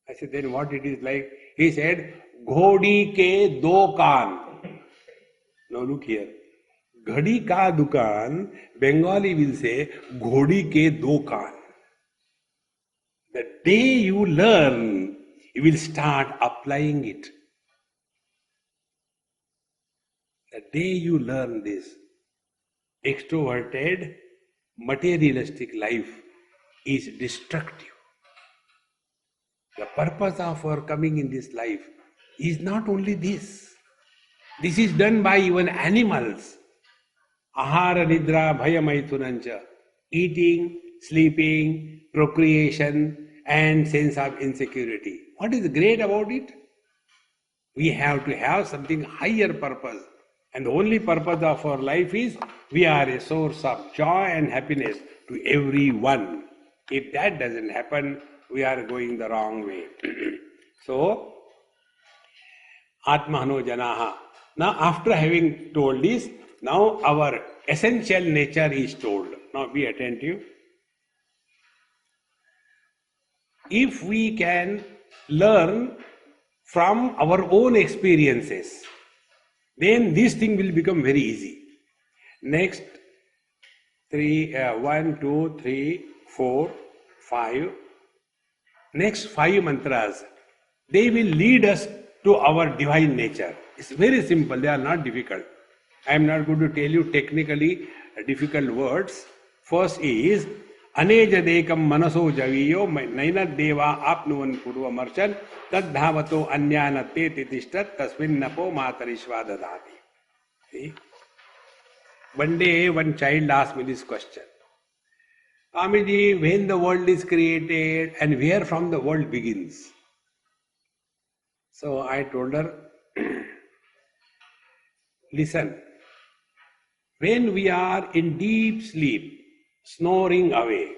I said, then what it is like? He said, Ghodi ke do kaan. Now look here. Ghadi ka dukan, Bengali will say, Ghodi ke do kaan. The day you learn, you will start applying it. The day you learn this, extroverted, materialistic life is destructive. The purpose of our coming in this life is not only this. This is done by even animals. Ahara nidra bhaya maithunancha. Eating, sleeping, procreation, and sense of insecurity. What is great about it? We have to have something higher purpose. And the only purpose of our life is we are a source of joy and happiness to everyone. If that doesn't happen, we are going the wrong way. So, Atmahano Janaha. Now, after having told this, now our essential nature is told. Now, be attentive. If we can learn from our own experiences, then this thing will become very easy. Next, 1, 2, 3, 4, 5. Next 5 mantras, they will lead us to our divine nature. It's very simple, they are not difficult. I am not going to tell you technically difficult words. First is Anejadekam manaso javiyo nainat deva apnuvan purva marchan tad dhavato anyanate titistat tasmin napo matarishva dadati. See? One day one child asked me this question. Swamiji, when the world is created and where from the world begins? So I told her, listen, when we are in deep sleep, snoring away,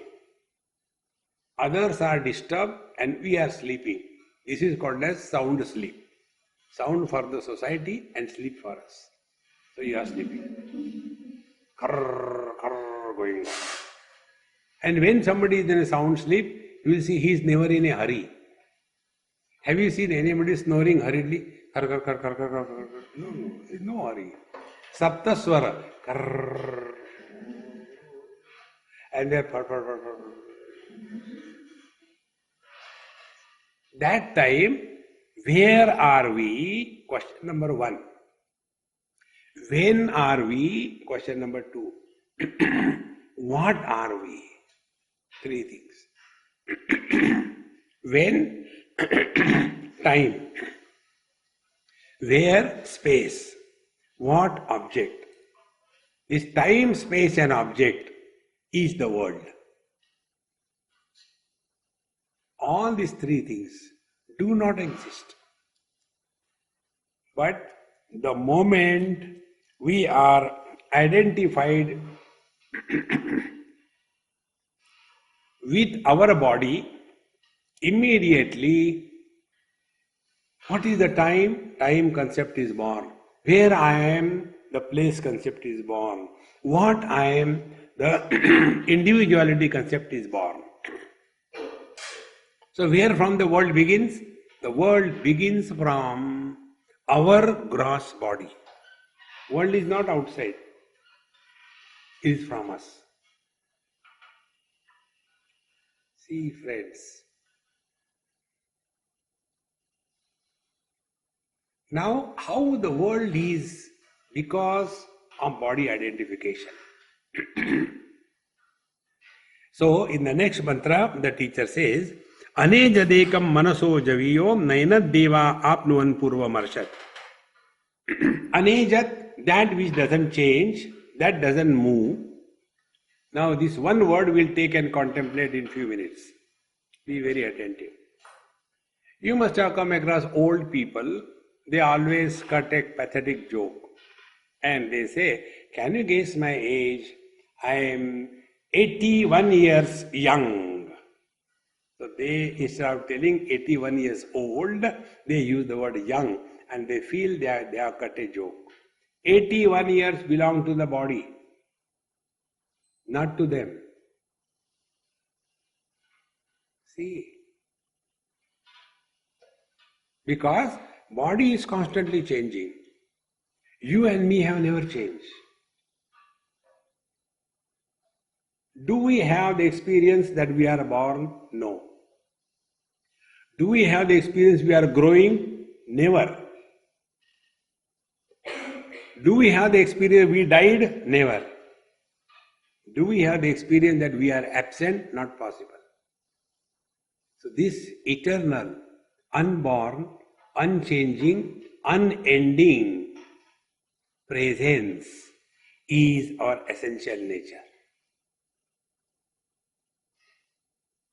others are disturbed and we are sleeping. This is called as sound sleep. Sound for the society and sleep for us. So you are sleeping. Karr, karr, going on. And when somebody is in a sound sleep, you will see he is never in a hurry. Have you seen anybody snoring hurriedly? Kar, kar, kar, kar, kar, kar, kar. No, there is no hurry. Saptaswara. Kar. And then par, par, par, par. That time, where are we? Question number 1. When are we? Question number 2. What are we? 3 things. When? Time. Where? Space. What? Object. This time, space and object is the world. All these 3 things do not exist. But the moment we are identified with our body, immediately, what is the time? Time concept is born. Where I am, the place concept is born. What I am, the individuality concept is born. So where from the world begins? The world begins from our gross body. World is not outside. It is from us. See, friends. Now, how the world is because of body identification. So, in the next mantra, the teacher says, Anejadekam manaso javiyo nainat deva apnuvan purva marshat. Anejat, that which doesn't change, that doesn't move. Now, this one word we'll take and contemplate in few minutes. Be very attentive. You must have come across old people. They always cut a pathetic joke. And they say, can you guess my age? I am 81 years young. So they, instead of telling 81 years old, they use the word young and they feel they have cut a joke. 81 years belong to the body, not to them. See, because body is constantly changing. You and me have never changed. Do we have the experience that we are born? No. Do we have the experience we are growing? Never. Do we have the experience we died? Never. Do we have the experience that we are absent? Not possible. So this eternal, unborn, unchanging, unending presence is our essential nature.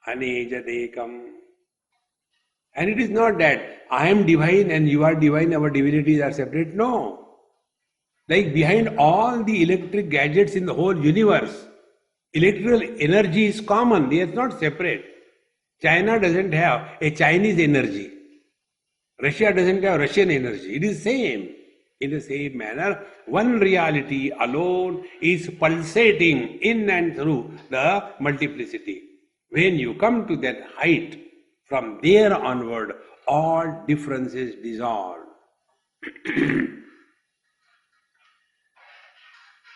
Anejadekam. And it is not that I am divine and you are divine, our divinities are separate. No. Like behind all the electric gadgets in the whole universe, electrical energy is common, they are not separate. China doesn't have a Chinese energy. Russia doesn't have Russian energy. It is same. In the same manner, one reality alone is pulsating in and through the multiplicity. When you come to that height, from there onward, all differences dissolve.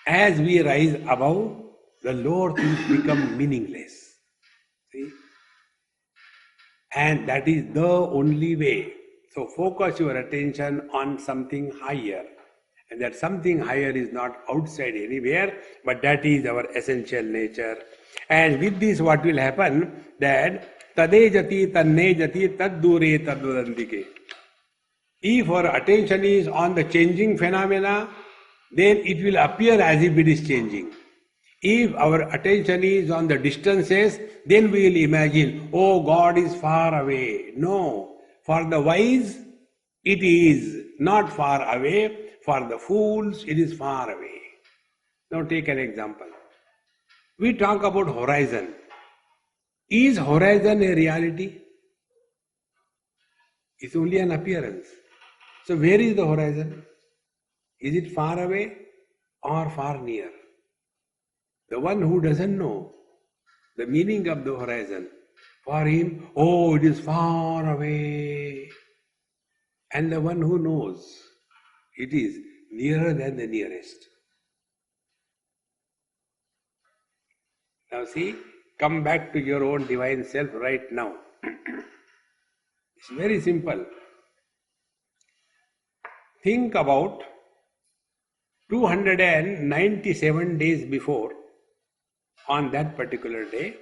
As we rise above, the lower things become meaningless. See? And that is the only way. So focus your attention on something higher. And that something higher is not outside anywhere, but that is our essential nature. And with this what will happen, that tadejati tannejati taddure tadvadantike. If our attention is on the changing phenomena, then it will appear as if it is changing. If our attention is on the distances, then we will imagine, oh, God is far away. No, for the wise, it is not far away. For the fools, it is far away. Now take an example. We talk about horizon. Is horizon a reality? It's only an appearance. So where is the horizon? Is it far away or far near? The one who doesn't know the meaning of the horizon, for him, oh, it is far away. And the one who knows, it is nearer than the nearest. Now see, come back to your own divine self right now. It's very simple. Think about 297 days before, on that particular day,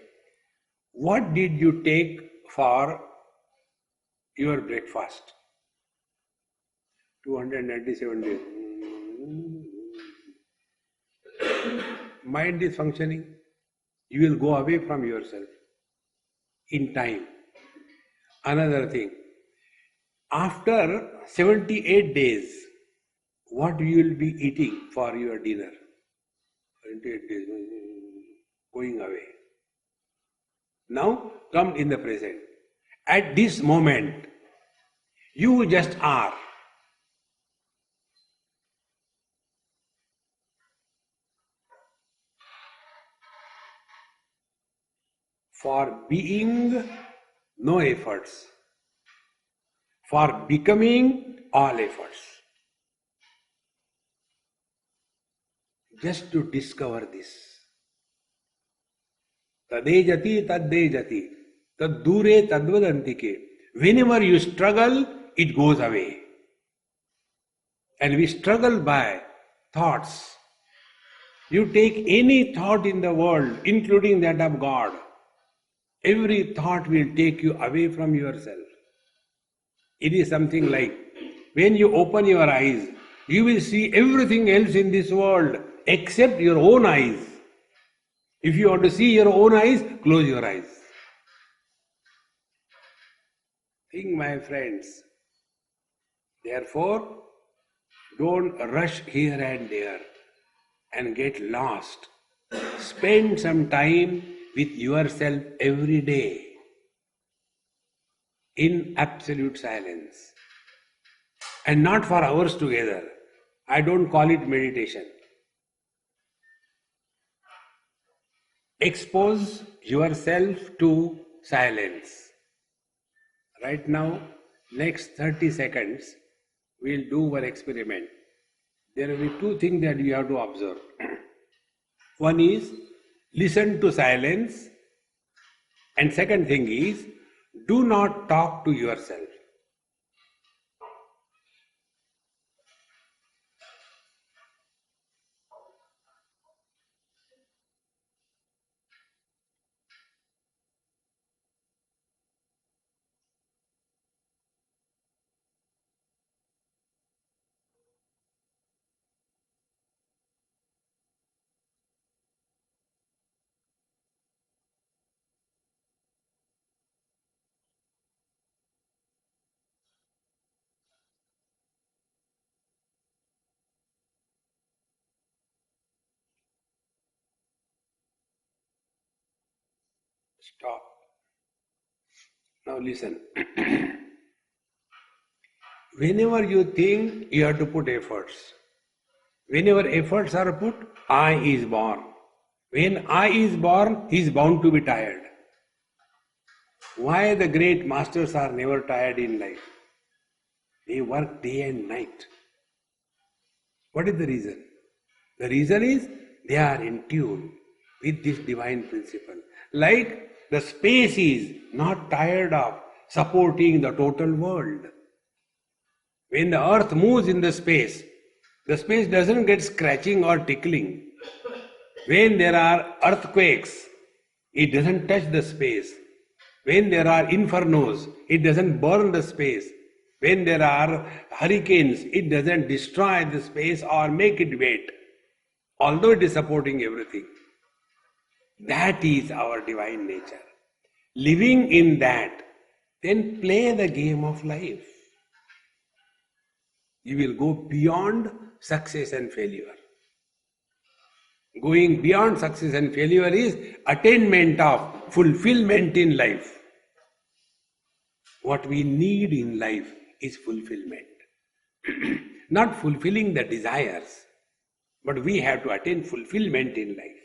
what did you take for your breakfast? 297 days. Mind is functioning. You will go away from yourself in time. Another thing, after 78 days, what you will be eating for your dinner? 78 days, going away. Now come in the present. At this moment, you just are. For being, no efforts. For becoming, all efforts. Just to discover this. Tadejati taddejati, taddure tadvadantike. Whenever you struggle, it goes away. And we struggle by thoughts. You take any thought in the world, including that of God, every thought will take you away from yourself. It is something like, when you open your eyes, you will see everything else in this world except your own eyes. If you want to see your own eyes, close your eyes. Think, my friends. Therefore, don't rush here and there and get lost. Spend some time with yourself every day. in absolute silence. And not for hours together. I don't call it meditation. Expose yourself to silence. Right now, next 30 seconds, we'll do one experiment. There will be two things that you have to observe. One is listen to silence, and second thing is do not talk to yourself. Stop. Now listen. Whenever you think, you have to put efforts. Whenever efforts are put, I is born. When I is born, he is bound to be tired. Why the great masters are never tired in life? They work day and night. What is the reason? The reason is they are in tune with this divine principle. Like the space is not tired of supporting the total world. When the earth moves in the space doesn't get scratching or tickling. When there are earthquakes, it doesn't touch the space. When there are infernos, it doesn't burn the space. When there are hurricanes, it doesn't destroy the space or make it wet, although it is supporting everything. That is our divine nature. Living in that, then play the game of life. You will go beyond success and failure. Going beyond success and failure is attainment of fulfillment in life. What we need in life is fulfillment. Not fulfilling the desires, but we have to attain fulfillment in life.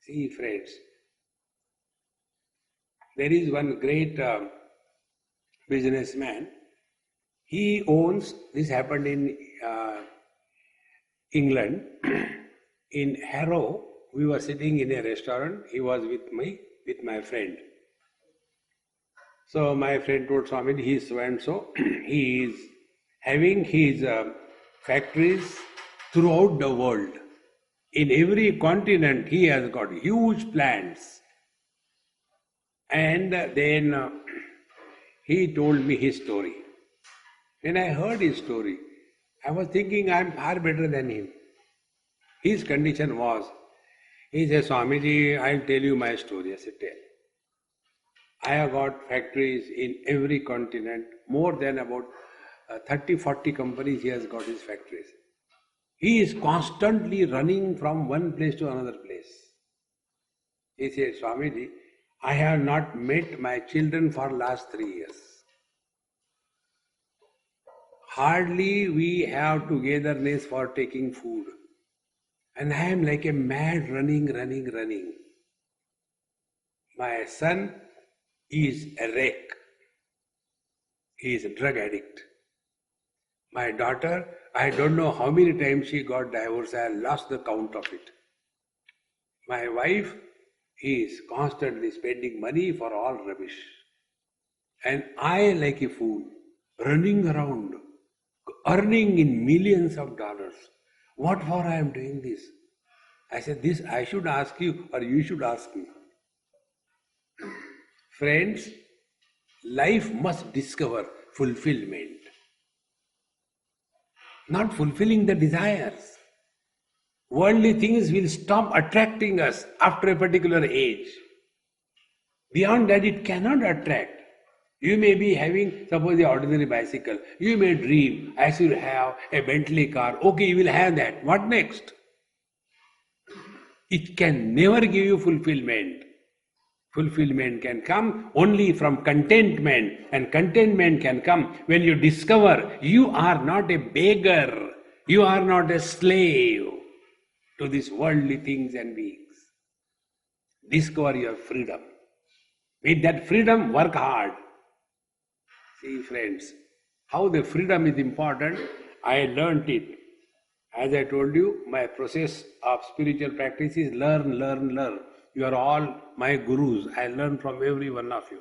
See, friends, there is one great businessman. He owns, this happened in England, in Harrow. We were sitting in a restaurant. He was with my friend. So my friend told Swami, he is so and so. He is having his factories throughout the world. In every continent, he has got huge plants. And then he told me his story. When I heard his story, I was thinking I am far better than him. His condition was, he said, Swamiji, I'll tell you my story. I said, tell. I have got factories in every continent, more than about 30-40 companies he has got his factories. He is constantly running from one place to another place. He said, Swamiji, I have not met my children for last 3 years. Hardly we have togetherness for taking food. And I am like a mad running. My son is a wreck. He is a drug addict. My daughter, I don't know how many times she got divorced. I lost the count of it. My wife is constantly spending money for all rubbish. And I, like a fool, running around, earning in millions of dollars. What for I am doing this? I said, this I should ask you or you should ask me. Friends, life must discover fulfillment. Not fulfilling the desires. Worldly things will stop attracting us after a particular age. Beyond that, it cannot attract. You may be having, suppose, the ordinary bicycle. You may dream, I should have a Bentley car. Okay, you will have that. What next? It can never give you fulfillment. Fulfillment can come only from contentment, and contentment can come when you discover you are not a beggar, you are not a slave to these worldly things and beings. Discover your freedom. With that freedom, work hard. See, friends, how the freedom is important, I learnt it. As I told you, my process of spiritual practice is learn, learn, learn. You are all my gurus. I learn from every one of you.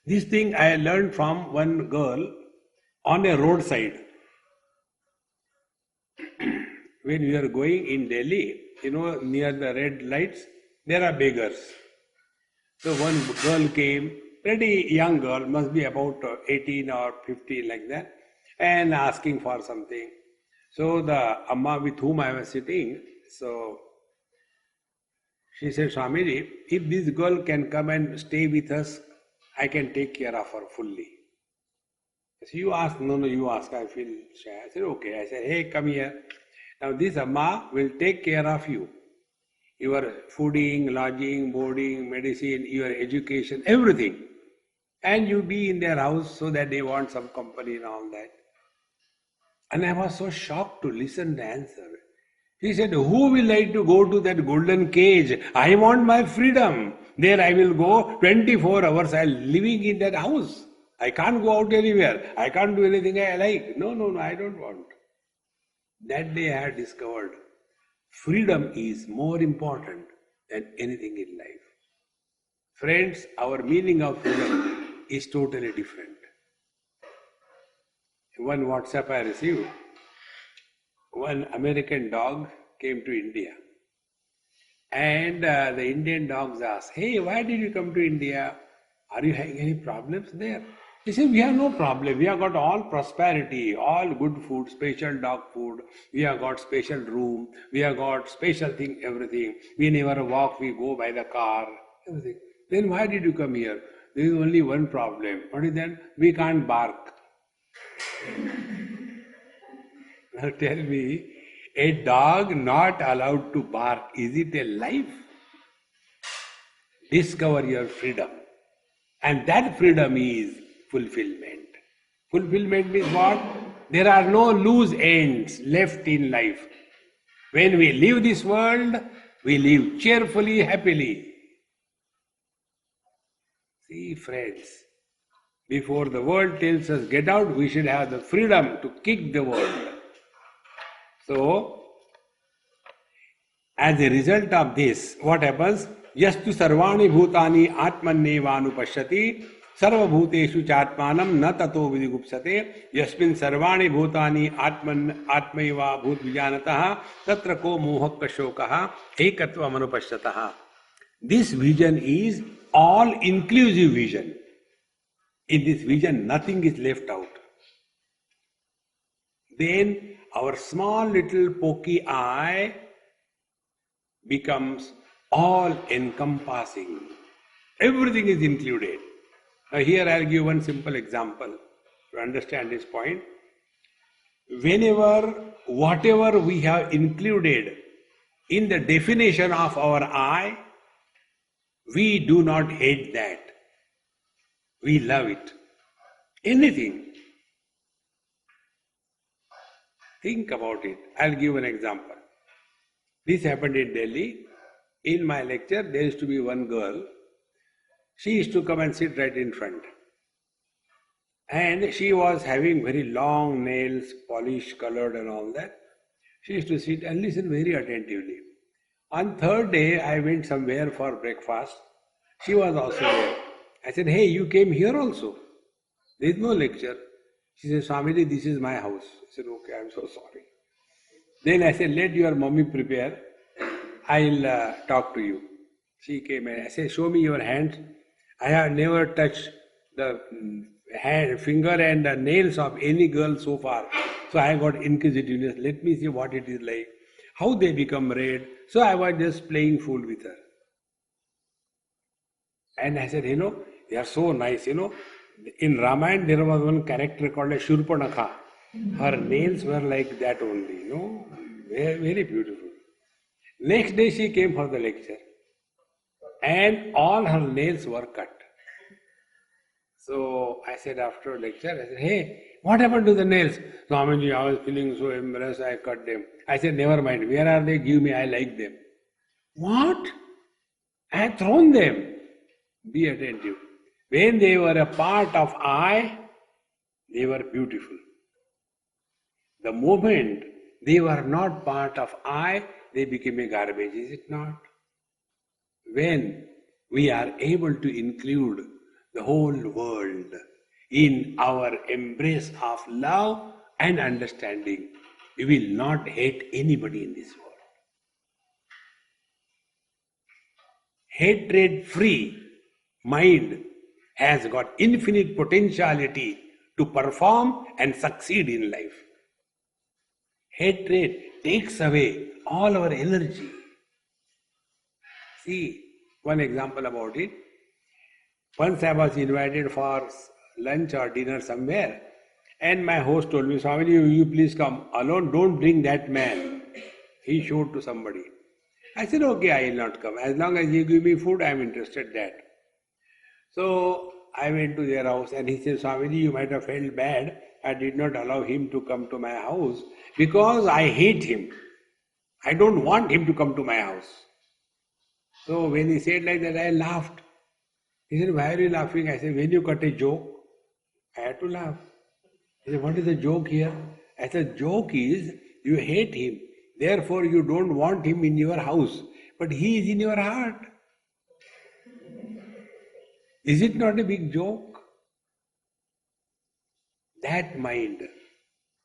This thing I learned from one girl on a roadside. When we are going in Delhi, near the red lights, there are beggars. So one girl came, pretty young girl, must be about 18 or 15 like that, and asking for something. So the Amma with whom I was sitting, so she said, Swamiji, if this girl can come and stay with us, I can take care of her fully. I said, you ask? No, you ask. I feel shy. I said, okay. I said, hey, come here. Now this Amma will take care of you. Your fooding, lodging, boarding, medicine, your education, everything. And you be in their house so that they want some company and all that. And I was so shocked to listen the answer. He said, who will like to go to that golden cage? I want my freedom. There I will go 24 hours. I am living in that house. I can't go out anywhere. I can't do anything I like. No, I don't want. That day I had discovered freedom is more important than anything in life. Friends, our meaning of freedom is totally different. One WhatsApp I received, one American dog came to India. And the Indian dogs asked, hey, why did you come to India? Are you having any problems there? He said, we have no problem. We have got all prosperity, all good food, special dog food. We have got special room. We have got special thing, everything. We never walk, we go by the car, everything. Then why did you come here? There is only one problem. What is that? We can't bark. Now tell me, a dog not allowed to bark, is it a life? Discover your freedom. And that freedom is fulfillment. Fulfillment means what? There are no loose ends left in life. When we leave this world, we live cheerfully, happily. See, friends, before the world tells us get out, we should have the freedom to kick the world. So, as a result of this, what happens? Yastu sarvani bhutani atmannevanu pashyati sarva bhuteshu chatmanam na tato vidigupsate yasmin sarvani bhutani atmaiva bhut vijanataha tatra ko mohakka shokaha ekatva manupashyataha. This vision is all-inclusive vision. In this vision, nothing is left out. Then our small little pokey eye becomes all-encompassing. Everything is included. Now here I'll give one simple example to understand this point. Whatever we have included in the definition of our eye, we do not hate that. We love it. Anything. Think about it. I'll give an example. This happened in Delhi. In my lecture, there used to be one girl. She used to come and sit right in front. And she was having very long nails, polished, colored and all that. She used to sit and listen very attentively. On third day, I went somewhere for breakfast. She was also there. I said, hey, you came here also? There is no lecture. She said, Swamiji, this is my house. I said, okay, I'm so sorry. Then I said, let your mommy prepare. I'll talk to you. She came and I said, show me your hands. I have never touched the finger and the nails of any girl so far. So I got inquisitiveness. Let me see what it is like. How they become red. So I was just playing fool with her. And I said, they are so nice, In Ramayana, there was one character called a Shurpanakha. Her nails were like that only, Very, very beautiful. Next day she came for the lecture. and all her nails were cut. So I said after lecture, I said, hey, what happened to the nails? Swamiji, I was feeling so embarrassed, I cut them. I said, never mind, where are they? Give me, I like them. What? I have thrown them. Be attentive. When they were a part of I, they were beautiful. The moment they were not part of I, they became a garbage, is it not? When we are able to include the whole world in our embrace of love and understanding, we will not hate anybody in this world. Hatred-free mind has got infinite potentiality to perform and succeed in life. Hatred takes away all our energy. See, one example about it. Once I was invited for lunch or dinner somewhere, and my host told me, Swamiji, you please come alone, don't bring that man. He showed to somebody. I said, okay, I will not come. As long as you give me food, I am interested in that. So I went to their house and he said, Swamiji, you might have felt bad. I did not allow him to come to my house because I hate him. I don't want him to come to my house. So when he said like that, I laughed. He said, why are you laughing? I said, when you cut a joke, I had to laugh. He said, what is the joke here? I said, joke is you hate him. Therefore you don't want him in your house. But he is in your heart. Is it not a big joke? That mind,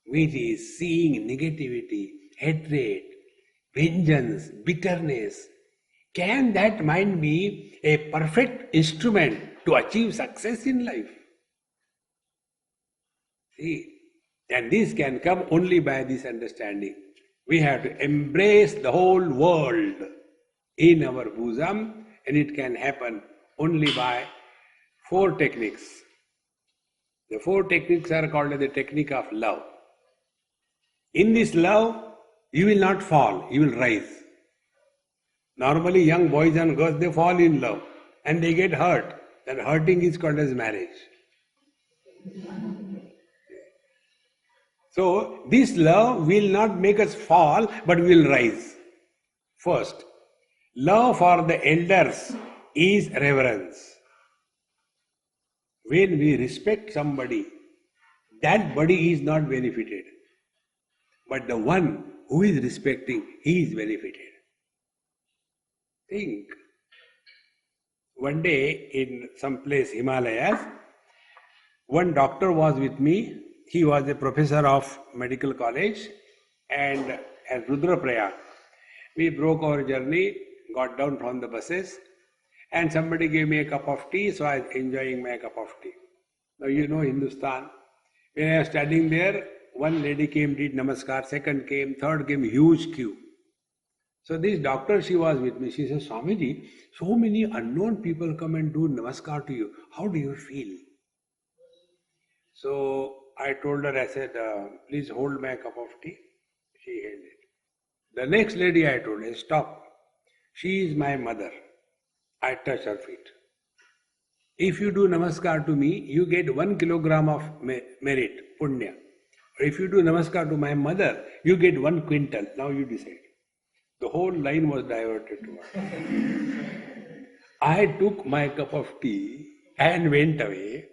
which is seeing negativity, hatred, vengeance, bitterness, can that mind be a perfect instrument to achieve success in life? See, and this can come only by this understanding. We have to embrace the whole world in our bosom, and it can happen only by 4 techniques. The 4 techniques are called the technique of love. In this love, you will not fall, you will rise. Normally young boys and girls, they fall in love and they get hurt. That hurting is called as marriage. So this love will not make us fall, but will rise. First, love for the elders is reverence. When we respect somebody, that body is not benefited. But the one who is respecting, he is benefited. Think. One day in some place, Himalayas, one doctor was with me. He was a professor of medical college, and at Rudraprayag, we broke our journey, got down from the buses, and somebody gave me a cup of tea, so I was enjoying my cup of tea. Now you know Hindustan. When I was standing there, one lady came, did namaskar, second came, third came, huge queue. So this doctor, she was with me. She says, Swamiji, so many unknown people come and do namaskar to you. How do you feel? So I told her, I said, please hold my cup of tea. She held it. The next lady I told her, stop. She is my mother. I touch her feet. If you do namaskar to me, you get 1 kilogram of merit, punya. Or if you do namaskar to my mother, you get 1 quintal. Now you decide. The whole line was diverted to her. I took my cup of tea and went away.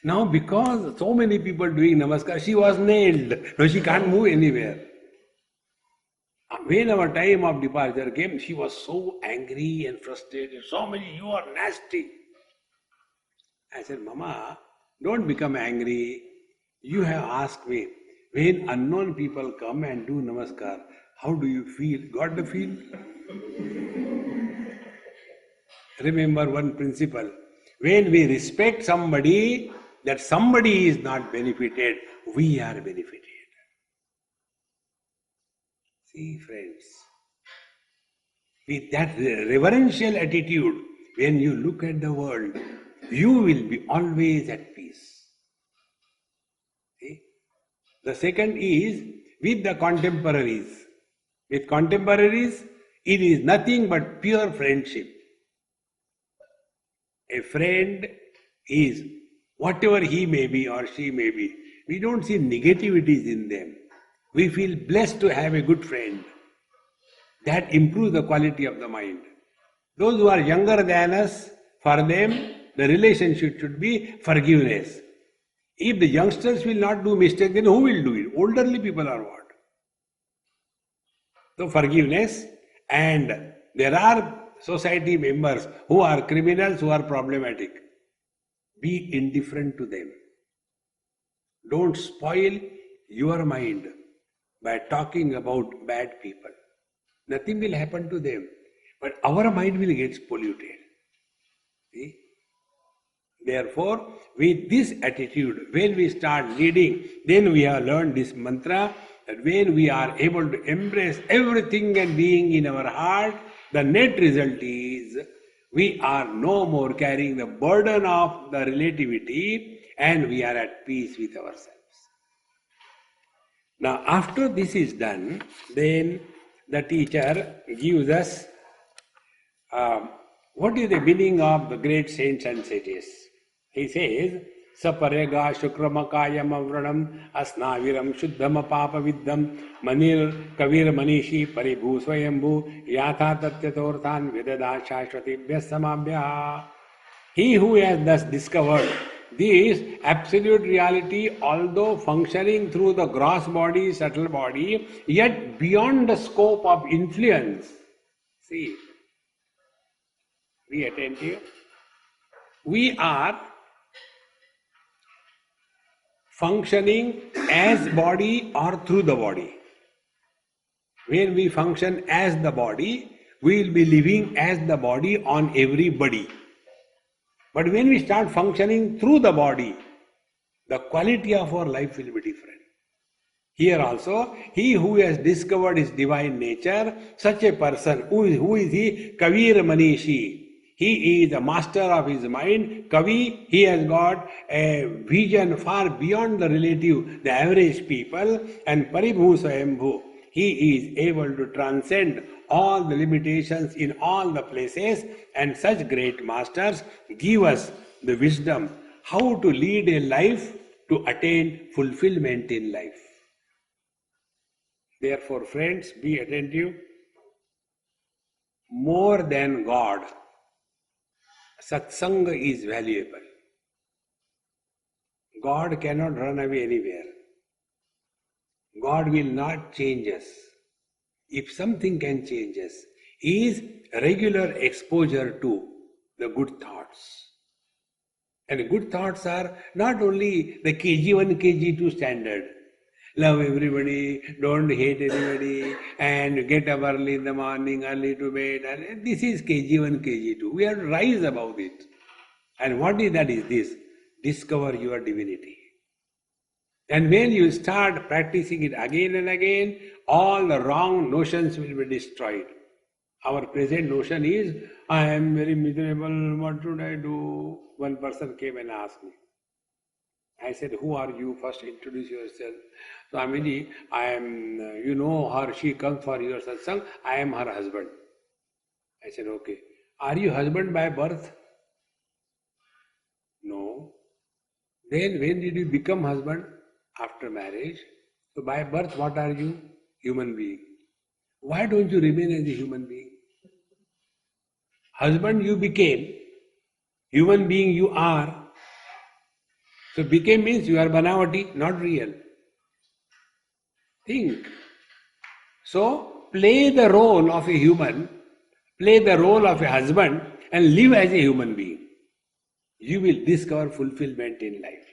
Now because so many people doing namaskar, she was nailed. Now she can't move anywhere. When our time of departure came, she was so angry and frustrated. Swamiji, you are nasty. I said, Mama, don't become angry. You have asked me, when unknown people come and do namaskar, how do you feel? Got the feel? Remember one principle. When we respect somebody, that somebody is not benefited, we are benefited. See, friends, with that reverential attitude, when you look at the world, you will be always at peace. See? The second is with the contemporaries. With contemporaries, it is nothing but pure friendship. A friend is whatever he may be or she may be. We don't see negativities in them. We feel blessed to have a good friend. That improves the quality of the mind. Those who are younger than us, for them, the relationship should be forgiveness. If the youngsters will not do mistake, then who will do it? Elderly people are what? So forgiveness, and there are society members who are criminals, who are problematic. Be indifferent to them. Don't spoil your mind by talking about bad people. Nothing will happen to them, but our mind will get polluted. See? Therefore, with this attitude, when we start leading, then we have learned this mantra that when we are able to embrace everything and being in our heart, the net result is we are no more carrying the burden of the relativity and we are at peace with ourselves. Now, after this is done, then the teacher gives us what is the meaning of the great saints and sages. He says, Saparega Shukramakayam Avranam Asnaviram Shuddhama Papa Viddham Manir Kavir Manishi Paribhu Swayambhu Yatha Tatyatorthan Vidada Shashvatibhya Samabhya. He who has thus discovered this absolute reality, although functioning through the gross body, subtle body, yet beyond the scope of influence. See, be attentive. We are functioning as body or through the body. When we function as the body, we will be living as the body on everybody. But when we start functioning through the body, the quality of our life will be different. Here also, he who has discovered his divine nature, such a person, who is he? Kavir Manishi. He is a master of his mind. Kavi, he has got a vision far beyond the relative, the average people. And Paribhu Swayambhu, he is able to transcend all the limitations in all the places. And such great masters give us the wisdom how to lead a life to attain fulfillment in life. Therefore, friends, be attentive. More than God, satsanga is valuable. God cannot run away anywhere. God will not change us. If something can change us, is regular exposure to the good thoughts. And good thoughts are not only the KG1, KG2 standard. Love everybody, don't hate anybody, and get up early in the morning, early to bed. And this is KG1, KG2. We have to rise above it. And what is that is this? Discover your divinity. And when you start practicing it again and again, all the wrong notions will be destroyed. Our present notion is, I am very miserable, what should I do? One person came and asked me. I said, who are you? First introduce yourself. Swamiji, I am, you know her, she comes for your satsang, I am her husband. I said, okay. Are you husband by birth? No. Then when did you become husband? After marriage. So by birth, what are you? Human being. Why don't you remain as a human being? Husband you became, human being you are. So became means you are banavati, not real. Think. So play the role of a human, play the role of a husband and live as a human being. You will discover fulfillment in life.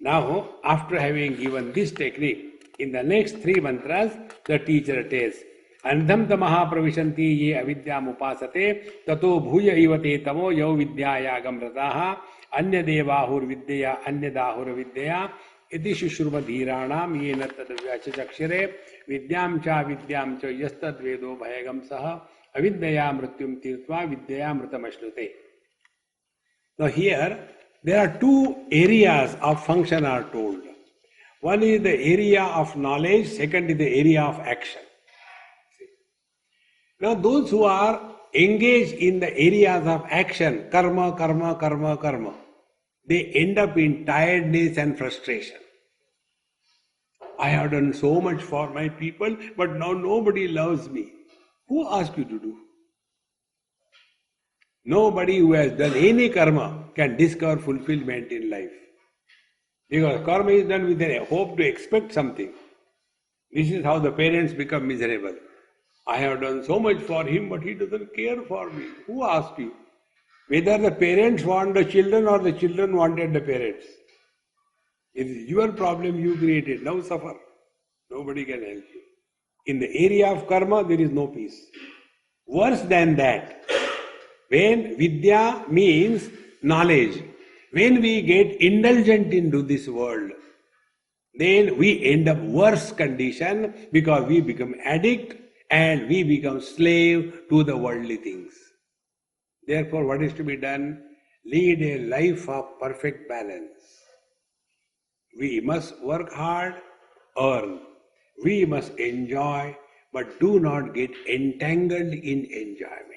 Now, after having given this technique, in the next 3 mantras, the teacher tells, Andham tamaha pravishanti ye avidyam upasate tato bhuya ivate tamo yau vidyaya gamrataha anya devahur vidya anya dahur vidya iti shushrumadhiranam yena tadvyachakshire vidyam cha yastad vedo bhayagam saha avidyaya mrityum tirtva vidyaya mritamashnute. Now here, there are 2 areas of function are told. One is the area of knowledge, second is the area of action. Now those who are engage in the areas of action, karma, karma, karma, karma, they end up in tiredness and frustration. I have done so much for my people, but now nobody loves me. Who asked you to do? Nobody who has done any karma can discover fulfillment in life. Because karma is done with a hope to expect something. This is how the parents become miserable. I have done so much for him, but he doesn't care for me. Who asked you? Whether the parents want the children or the children wanted the parents. It is your problem you created. Now suffer. Nobody can help you. In the area of karma, there is no peace. Worse than that, when vidya means knowledge, when we get indulgent into this world, then we end up worse condition because we become addict and we become slave to the worldly things. Therefore, what is to be done? Lead a life of perfect balance. We must work hard, earn. We must enjoy, but do not get entangled in enjoyment.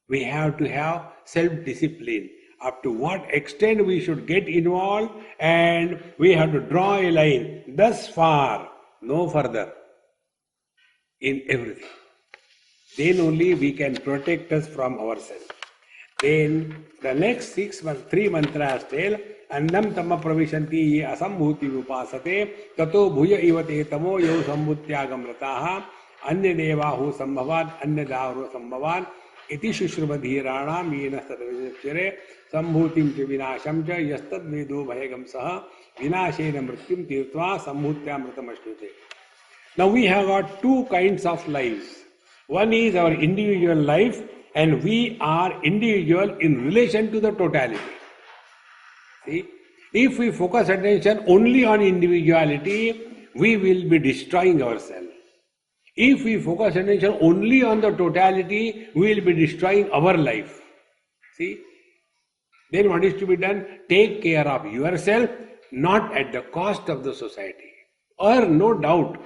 We have to have self-discipline. Up to what extent we should get involved, and we have to draw a line. Thus far, no further in everything. Then only we can protect us from ourselves. Then the next 3 mantras tell, Annam tamma pravishanti ye asambhuti upasate, tato bhuya ivate tamo yo sambhutyagam rataha, anya devahu sambhavat, anya davru sambhavat, iti shushrumadhiranam yena sadavijachere, sambhutim cha vinasham cha yastad vedo bhayagam saha, vinashena mrityum tirtva sambhutyamritam ashnute. Now we have got two kinds of lives. One is our individual life, and we are individual in relation to the totality. See, if we focus attention only on individuality, we will be destroying ourselves. If we focus attention only on the totality, we will be destroying our life. See, then what is to be done? Take care of yourself, not at the cost of the society. Earn, no doubt,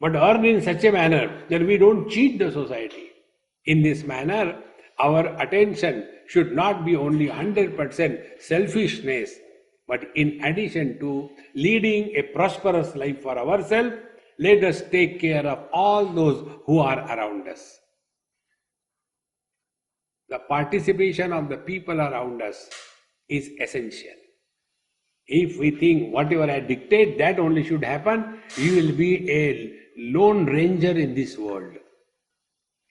but earn in such a manner that we don't cheat the society. In this manner, our attention should not be only 100% selfishness, but in addition to leading a prosperous life for ourselves, let us take care of all those who are around us. The participation of the people around us is essential. If we think whatever I dictate, that only should happen, you will be a lone ranger in this world.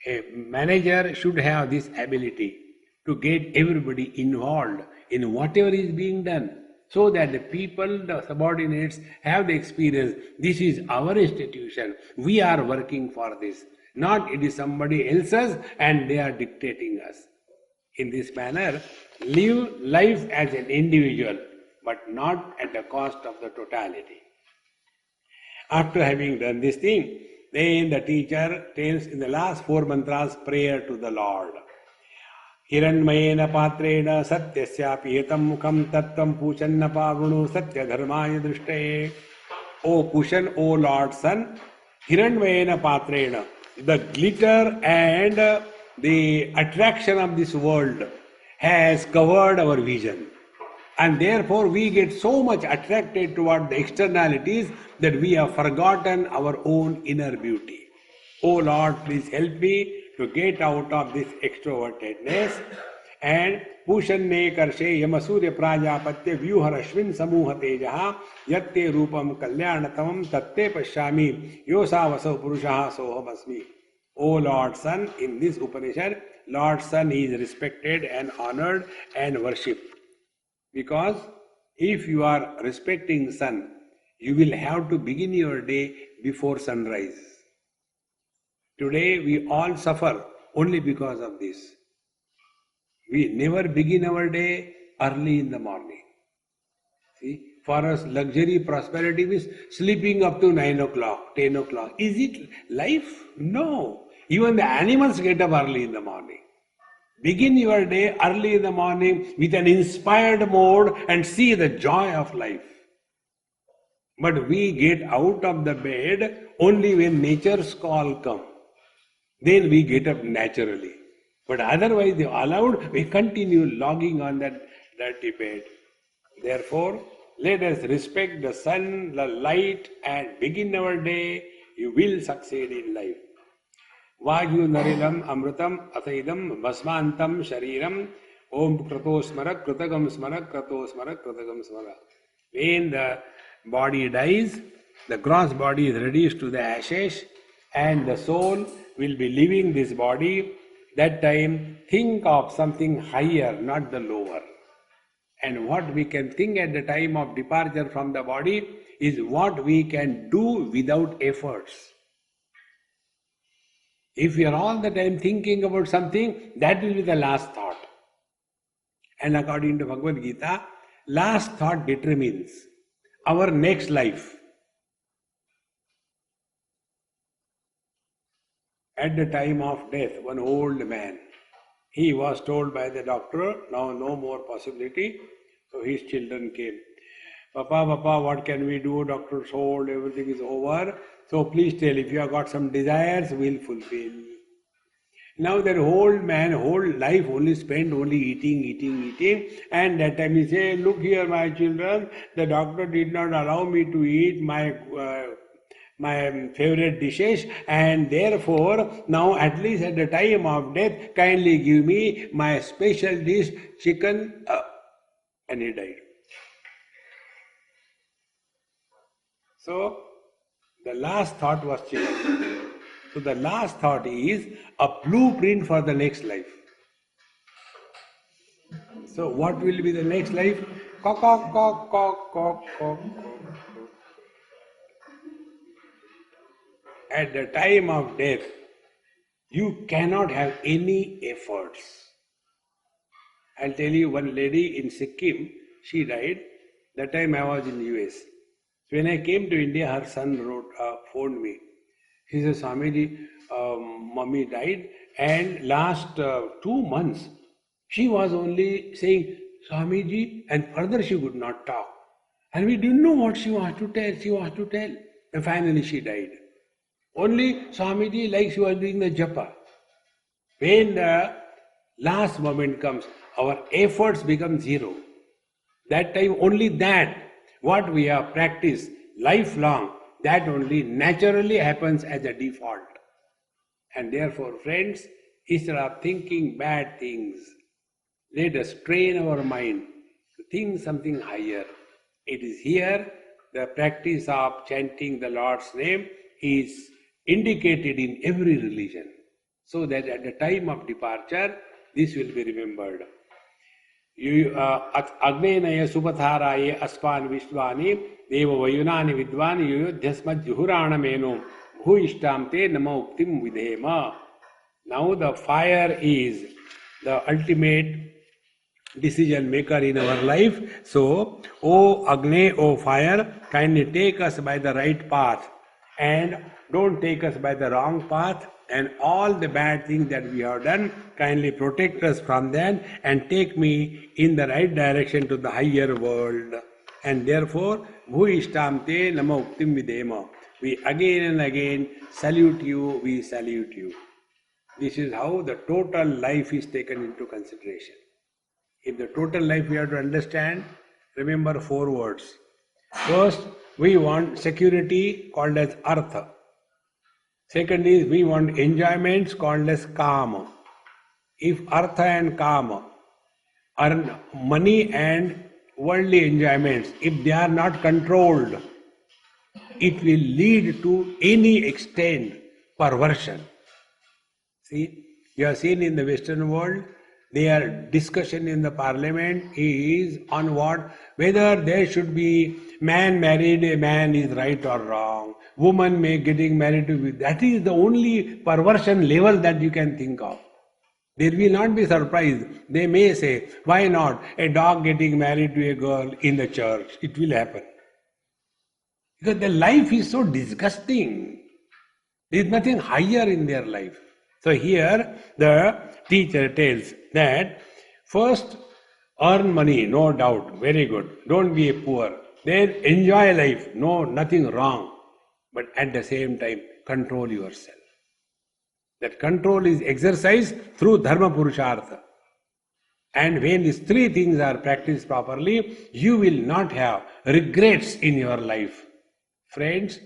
A manager should have this ability to get everybody involved in whatever is being done, so that the people, the subordinates, have the experience, this is our institution, we are working for this, not it is somebody else's and they are dictating us. In this manner, live life as an individual, but not at the cost of the totality. After having done this thing, then the teacher tells in the last 4 mantras prayer to the Lord. Hiranmayena patrena satyasyapi etam mukham tattvam pushanna pavunu satya dharmaya drishtaye. O Pushan, O Lord Son, Hiranmayena patrena, the glitter and the attraction of this world has covered our vision. And therefore we get so much attracted toward the externalities that we have forgotten our own inner beauty. O Lord, please help me to get out of this extrovertedness. And Pushanne karshe yamasurya prajapatya vyuharashvin samuha tejaha yatte rupam kalyanatamam tatte pashyami yosavaso purushaha sohamasmi. O Lord Son, in this Upanishad, Lord Son is respected and honored and worshipped. Because if you are respecting sun, you will have to begin your day before sunrise. Today we all suffer only because of this. We never begin our day early in the morning. See, for us luxury, prosperity means sleeping up to 9 o'clock, 10 o'clock. Is it life? No. Even the animals get up early in the morning. Begin your day early in the morning with an inspired mode and see the joy of life. But we get out of the bed only when nature's call comes. then we get up naturally. But otherwise, if allowed, we continue logging on that dirty bed. Therefore, let us respect the sun, the light, and begin our day. You will succeed in life. Vayu narilam amrutam ataidam basmantam shariram om krato smara kratagam smara krato smara kratagam smara. When the body dies, the gross body is reduced to the ashes and the soul will be leaving this body. That time, think of something higher, not the lower. And what we can think at the time of departure from the body is what we can do without efforts. If we are all the time thinking about something, that will be the last thought. And according to Bhagavad Gita, last thought determines our next life. At the time of death, one old man, he was told by the doctor, now no more possibility. So his children came. Papa, what can we do? Doctor told everything is over. So please tell, if you have got some desires, we'll fulfill. Now that old man, whole life only spent only eating. And that time he say, look here my children, the doctor did not allow me to eat my favorite dishes, and therefore now at least at the time of death, kindly give me my special dish, chicken, and he died. So the last thought was chicken. So the last thought is a blueprint for the next life. So what will be the next life? Cock, cock, cock, cock, cock, cock. At the time of death, you cannot have any efforts. I'll tell you, one lady in Sikkim, she died. That time I was in the US. So when I came to India, her son phoned me. He said, Swamiji, mommy died, and last 2 months, she was only saying, Swamiji, and further she could not talk. And we didn't know what she was to tell. And finally she died. Only Swamiji, like she was doing the japa. When the last moment comes, our efforts become zero. That time only that, what we have practiced lifelong, that only naturally happens as a default. And therefore, friends, instead of thinking bad things, let us train our mind to think something higher. It is here the practice of chanting the Lord's name is indicated in every religion, so that at the time of departure, this will be remembered. Agnenaya Subhatharaye Aspan Vishwani Deva Vayunani Vidvani Yuyodhyasmad Juhuranameno Bhu Ishtamte Nama Uktim Vidhema. Now the fire is the ultimate decision maker in our life. So, O Agne, O fire, kindly take us by the right path and don't take us by the wrong path, and all the bad things that we have done, kindly protect us from that and take me in the right direction to the higher world. And therefore, Bhu Ishtamte Nama Uktim Videma. We again and again salute you, we salute you. This is how the total life is taken into consideration. If the total life we have to understand, remember 4 words. First, we want security called as artha. Second is we want enjoyments called as kama. If artha and kama are money and worldly enjoyments, if they are not controlled, it will lead to any extent perversion. See, you have seen in the Western world, their discussion in the parliament is on what? Whether there should be man married a man is right or wrong. Woman may getting married to, that is the only perversion level that you can think of. There will not be surprised. They may say, why not a dog getting married to a girl in the church? It will happen. Because their life is so disgusting. There is nothing higher in their life. So here the teacher tells that first earn money, no doubt, very good. Don't be a poor. Then enjoy life, no, nothing wrong. But at the same time, control yourself. That control is exercised through dharma purushartha. And when these three things are practiced properly, you will not have regrets in your life. Friends,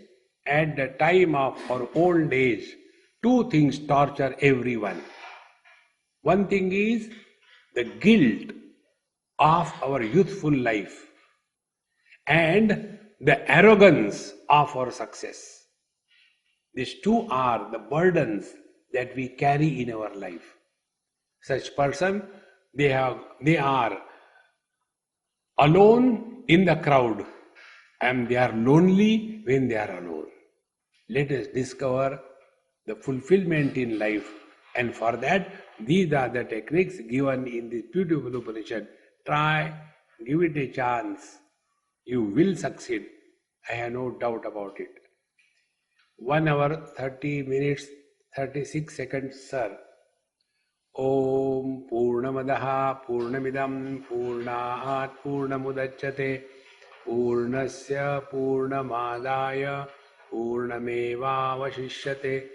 at the time of our old age, two things torture everyone. One thing is the guilt of our youthful life and the arrogance of our success. These two are the burdens that we carry in our life. Such person, they are alone in the crowd and they are lonely when they are alone. Let us discover the fulfillment in life, and for that, these are the techniques given in this beautiful Upanishad. Try, give it a chance. You will succeed. I have no doubt about it. 1 hour, 30 minutes, 36 seconds, sir. Om Purnamadaha Purnamidam Purnaat Purnamudachyate Purnasya Purnamadaya Purnamevavashishyate.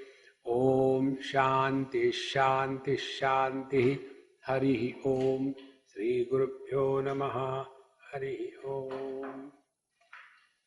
Om Shanti Shanti Shanti. Hari Om. Sri Gurubhyo Namaha. Hari Om.